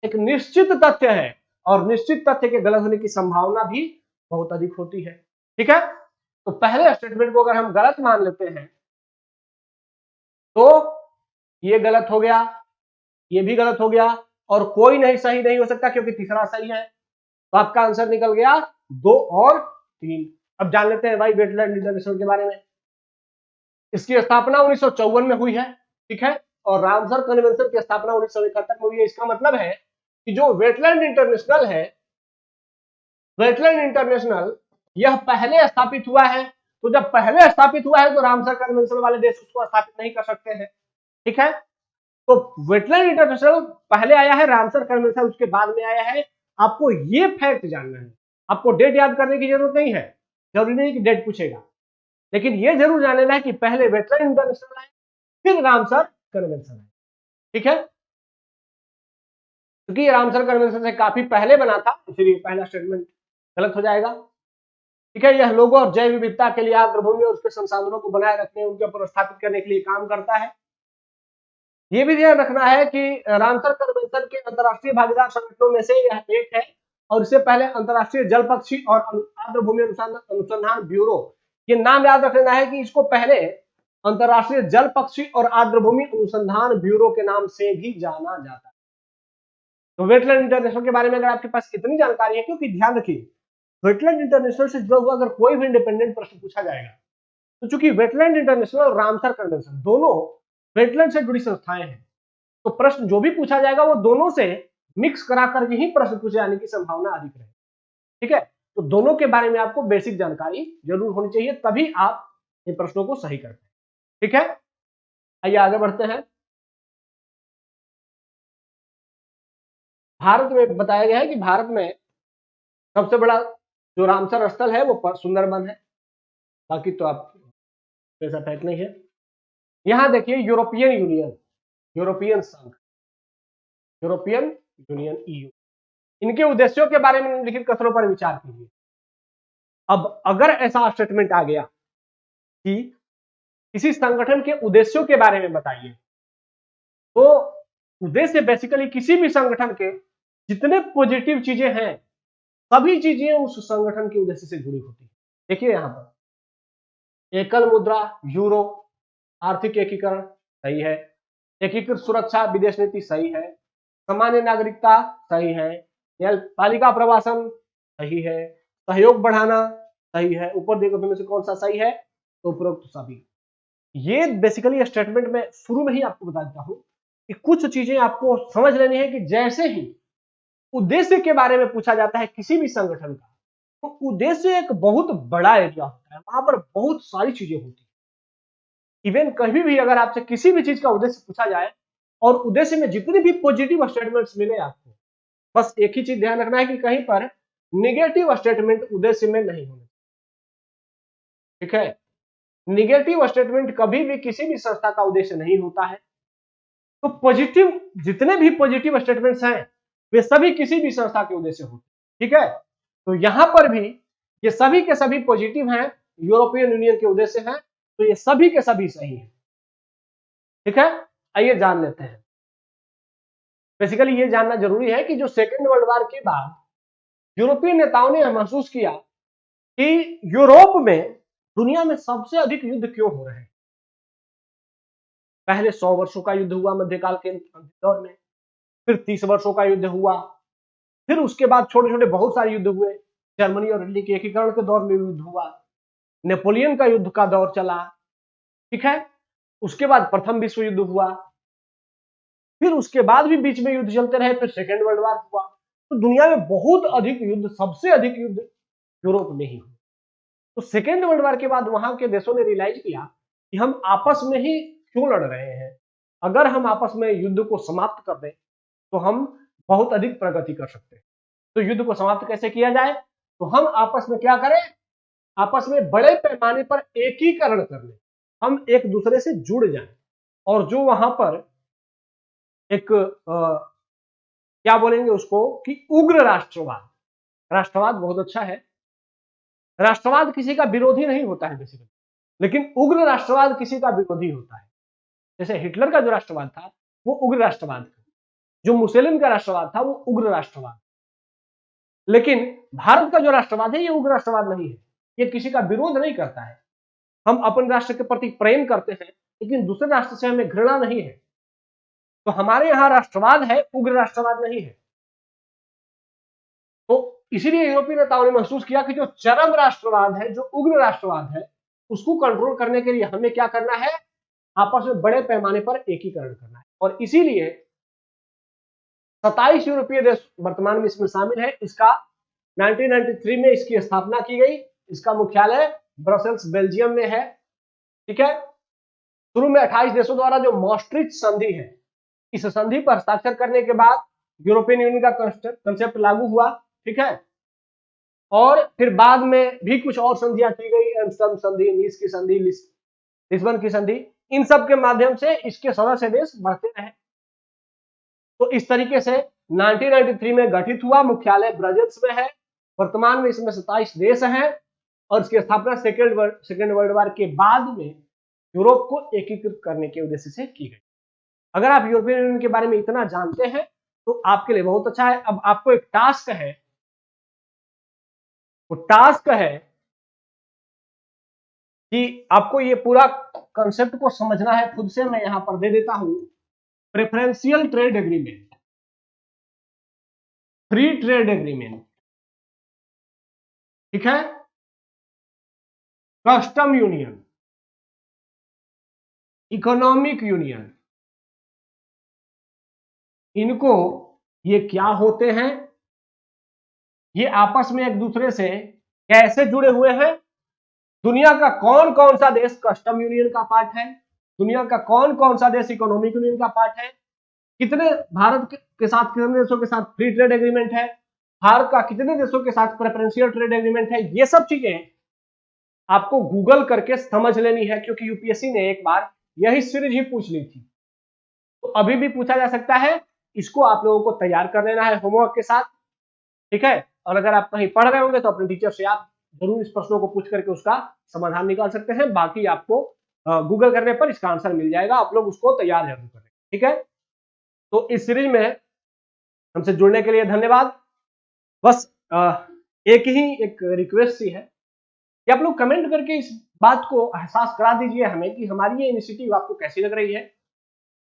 एक निश्चित तथ्य है और निश्चित तथ्य के गलत होने की संभावना भी बहुत अधिक होती है। ठीक है, तो पहले स्टेटमेंट को अगर हम गलत मान लेते हैं तो ये गलत हो गया, ये भी गलत हो गया और कोई नहीं सही नहीं हो सकता क्योंकि तीसरा सही है। तो आपका आंसर निकल गया 2 और 3। अब जान लेते हैं भाई वेटलैंड इंटरनेशनल के बारे में। इसकी स्थापना 1954 में हुई है। ठीक है, और रामसर कन्वेंशन की स्थापना 1971 में हुई है। इसका मतलब है कि जो वेटलैंड इंटरनेशनल है, वेटलैंड इंटरनेशनल यह पहले स्थापित हुआ है। तो जब पहले स्थापित हुआ है तो रामसर कन्वेंशन वाले देश उसको स्थापित नहीं कर सकते हैं। ठीक है, तो वेटलैंड इंटरनेशनल पहले आया है, रामसर कन्वेंशन उसके बाद में आया है। आपको ये फैक्ट जानना है, आपको डेट याद करने की जरूरत नहीं है, जरूरी नहीं कि डेट पूछेगा, लेकिन ये जरूर जानना है कि पहले वेटलैंड इंटरनेशनल आए फिर रामसर कन्वेंशन आए। ठीक है, क्योंकि ये रामसर कन्वेंशन से काफी पहले बना था, इसलिए पहला स्टेटमेंट गलत हो जाएगा। ठीक है, यह लोगों और जैव विविधता के लिए आर्द्रभूमि और उसके संसाधनों को बनाए रखने, उनके ऊपर स्थापित करने के लिए काम करता है। यह भी ध्यान रखना है कि रामसर कन्वेंशन के अंतर्राष्ट्रीय भागीदार संगठनों में से यह एक है और इससे पहले अंतर्राष्ट्रीय जल पक्षी और आर्द्रभूमि अनुसंधान ब्यूरो, ये नाम याद रखना है कि इसको पहले अंतर्राष्ट्रीय जल पक्षी और आर्द्रभूमि अनुसंधान ब्यूरो के नाम से भी जाना जाता है। तो वेटलैंड इंटरनेशनल के बारे में अगर आपके पास इतनी जानकारी है, क्योंकि ध्यान रखिए वेटलैंड इंटरनेशनल से जुड़ा हुआ अगर कोई भी इंडिपेंडेंट प्रश्न पूछा जाएगा तो चूंकि वेटलैंड इंटरनेशनल और रामसर कन्वेंशन दोनों वेटलैंड से जुड़ी संस्थाएं हैं, तो प्रश्न जो भी पूछा जाएगा वो दोनों से मिक्स कराकर ही प्रश्न पूछे जाने की संभावना अधिक है। ठीक है, तो दोनों के बारे में आपको बेसिक जानकारी जरूर होनी चाहिए, तभी आप इन प्रश्नों को सही करते हैं। ठीक है, आइए आगे बढ़ते हैं। भारत में बताया गया है कि भारत में सबसे बड़ा जो रामसर स्थल है वो सुंदरबन है। बाकी तो आप ऐसा फैक्ट नहीं है। यहां देखिए यूरोपियन यूनियन, यूरोपियन संघ, यूरोपियन यूनियन EU, इनके उद्देश्यों के बारे में निम्नलिखित कथनों पर विचार कीजिए। अब अगर ऐसा स्टेटमेंट आ गया कि किसी संगठन के उद्देश्यों के बारे में बताइए, तो उद्देश्य बेसिकली किसी भी संगठन के जितने पॉजिटिव चीजें हैं सभी चीजें उस संगठन के उद्देश्य से जुड़ी होती है। देखिए यहां पर एकल मुद्रा, यूरो, आर्थिक एकीकरण सही है, एकीकृत सुरक्षा विदेश नीति सही है, सामान्य नागरिकता सही है, न्यायपालिका प्रवासन सही है, सहयोग बढ़ाना सही है। ऊपर देखो तुम्हें से कौन सा सही है, तो उपरोक्त सभी। ये बेसिकली स्टेटमेंट में शुरू में ही आपको बता देता हूं कि कुछ चीजें आपको समझ लेनी है कि जैसे ही उद्देश्य के बारे में पूछा जाता है किसी भी संगठन का, तो उद्देश्य एक बहुत बड़ा एरिया होता है, वहां पर बहुत सारी चीजें होती है। इवन कभी भी अगर आपसे किसी भी चीज का उद्देश्य पूछा जाए और उद्देश्य में जितने भी पॉजिटिव स्टेटमेंट्स मिले आपको, बस एक ही चीज ध्यान रखना है कि कहीं पर निगेटिव स्टेटमेंट उद्देश्य में नहीं होने। ठीक है, निगेटिव स्टेटमेंट कभी भी किसी भी संस्था का उद्देश्य नहीं होता है। तो पॉजिटिव जितने भी पॉजिटिव स्टेटमेंट्स हैं वे सभी किसी भी संस्था के उद्देश्य होते हैं। ठीक है, तो यहां पर भी ये सभी के सभी पॉजिटिव हैं, यूरोपियन यूनियन के उद्देश्य हैं, तो ये सभी के सभी सही हैं। ठीक है, आइए जान लेते हैं। बेसिकली ये जानना जरूरी है कि जो सेकेंड वर्ल्ड वॉर के बाद यूरोपीय नेताओं ने महसूस किया कि यूरोप में दुनिया में सबसे अधिक युद्ध क्यों हो रहे हैं। पहले 100 वर्षों का युद्ध हुआ मध्यकाल के दौर में, फिर 30 वर्षों का युद्ध हुआ, फिर उसके बाद छोटे छोटे बहुत सारे युद्ध हुए। जर्मनी और इटली के एकीकरण के दौर में युद्ध हुआ, नेपोलियन का युद्ध का दौर चला, ठीक है। उसके बाद प्रथम विश्व युद्ध हुआ, फिर उसके बाद भी बीच में युद्ध चलते रहे, फिर सेकेंड वर्ल्ड वॉर हुआ। तो दुनिया में बहुत अधिक युद्ध, सबसे अधिक युद्ध यूरोप में ही हुए। तो सेकेंड वर्ल्ड वॉर के बाद वहां के देशों ने रियलाइज किया कि हम आपस में ही क्यों लड़ रहे हैं। अगर हम आपस में युद्ध को समाप्त कर दें तो हम बहुत अधिक प्रगति कर सकते हैं। तो युद्ध को समाप्त कैसे किया जाए, तो हम आपस में क्या करें, आपस में बड़े पैमाने पर एकीकरण कर लें, हम एक दूसरे से जुड़ जाएं। और जो वहां पर एक क्या बोलेंगे उसको कि उग्र राष्ट्रवाद, राष्ट्रवाद बहुत अच्छा है, राष्ट्रवाद किसी का विरोधी नहीं होता है बेसिकली, लेकिन उग्र राष्ट्रवाद किसी का विरोधी होता है। जैसे हिटलर का जो राष्ट्रवाद था वो उग्र राष्ट्रवाद था, जो मुसोलिनी का राष्ट्रवाद था वो उग्र राष्ट्रवाद। लेकिन भारत का जो राष्ट्रवाद है ये उग्र राष्ट्रवाद नहीं है, ये किसी का विरोध नहीं करता है। हम अपने राष्ट्र के प्रति प्रेम करते हैं, लेकिन दूसरे राष्ट्र से हमें घृणा नहीं है। तो हमारे यहां राष्ट्रवाद है, उग्र राष्ट्रवाद नहीं है। तो इसीलिए यूरोपीय नेताओं ने महसूस किया कि जो चरम राष्ट्रवाद है, जो उग्र राष्ट्रवाद है, उसको कंट्रोल करने के लिए हमें क्या करना है, आपस में बड़े पैमाने पर एकीकरण करना है। और इसीलिए 27 यूरोपीय देश वर्तमान में इसमें शामिल है। इसका 1993 में इसकी स्थापना की गई। इसका मुख्यालय ब्रसेल्स बेल्जियम में है, ठीक है। शुरू में 28 देशों द्वारा जो maastricht संधि है, इस संधि पर हस्ताक्षर करने के बाद यूरोपियन यूनियन का कंसेप्ट लागू हुआ, ठीक है। और फिर बाद में भी कुछ और संधियां की गई, एम्स्टर्डम संधि, नीस की संधि, लिस्बन की संधि। इन सब के माध्यम से इसके सदस्य देश बढ़ते रहे। तो इस तरीके से 1993 में गठित हुआ, मुख्यालय ब्रसेल्स में है। वर्तमान में इसमें 27 देश हैं और इसकी स्थापना सेकेंड वर्ल्ड वॉर के बाद में यूरोप को एकीकृत करने के उद्देश्य से की गई। अगर आप यूरोपियन यूनियन के बारे में इतना जानते हैं तो आपके लिए बहुत अच्छा है। अब आपको एक टास्क है, वो टास्क है कि आपको ये पूरा कंसेप्ट को समझना है खुद से। मैं यहां पर दे देता हूं, preferential trade agreement, free trade agreement, ठीक है, कस्टम यूनियन, इकोनॉमिक यूनियन, इनको ये क्या होते हैं, ये आपस में एक दूसरे से कैसे जुड़े हुए हैं, दुनिया का कौन कौन सा देश कस्टम यूनियन का पार्ट है, दुनिया का कौन कौन सा देश इकोनॉमिक यूनियन का पार्ट है, कितने भारत के साथ कितने देशों के साथ फ्री ट्रेड एग्रीमेंट है, भारत का कितने देशों के साथ प्रेफरेंशियल ट्रेड एग्रीमेंट है। ये सब चीजें आपको गूगल करके समझ लेनी है, क्योंकि यूपीएससी ने एक बार यही सीरीज ही पूछ ली थी, तो अभी भी पूछा जा सकता है। इसको आप लोगों को तैयार कर लेना है होमवर्क के साथ, ठीक है। और अगर आप कहीं पढ़ रहे होंगे तो अपने टीचर से आप जरूर इस प्रश्नों को पूछ करके उसका समाधान निकाल सकते हैं। बाकी आपको गूगल करने पर इसका आंसर मिल जाएगा, आप लोग उसको तैयार जरूर करें, ठीक है। तो इस सीरीज में हमसे जुड़ने के लिए धन्यवाद। बस एक रिक्वेस्ट सी है कि आप लोग कमेंट करके इस बात को एहसास करा दीजिए हमें कि हमारी ये इनिशिएटिव आपको कैसी लग रही है,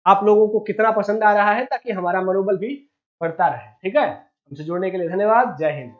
आप लोगों को कितना पसंद आ रहा है, ताकि हमारा मनोबल भी बढ़ता रहे, ठीक है। हमसे जुड़ने के लिए धन्यवाद। जय हिंद।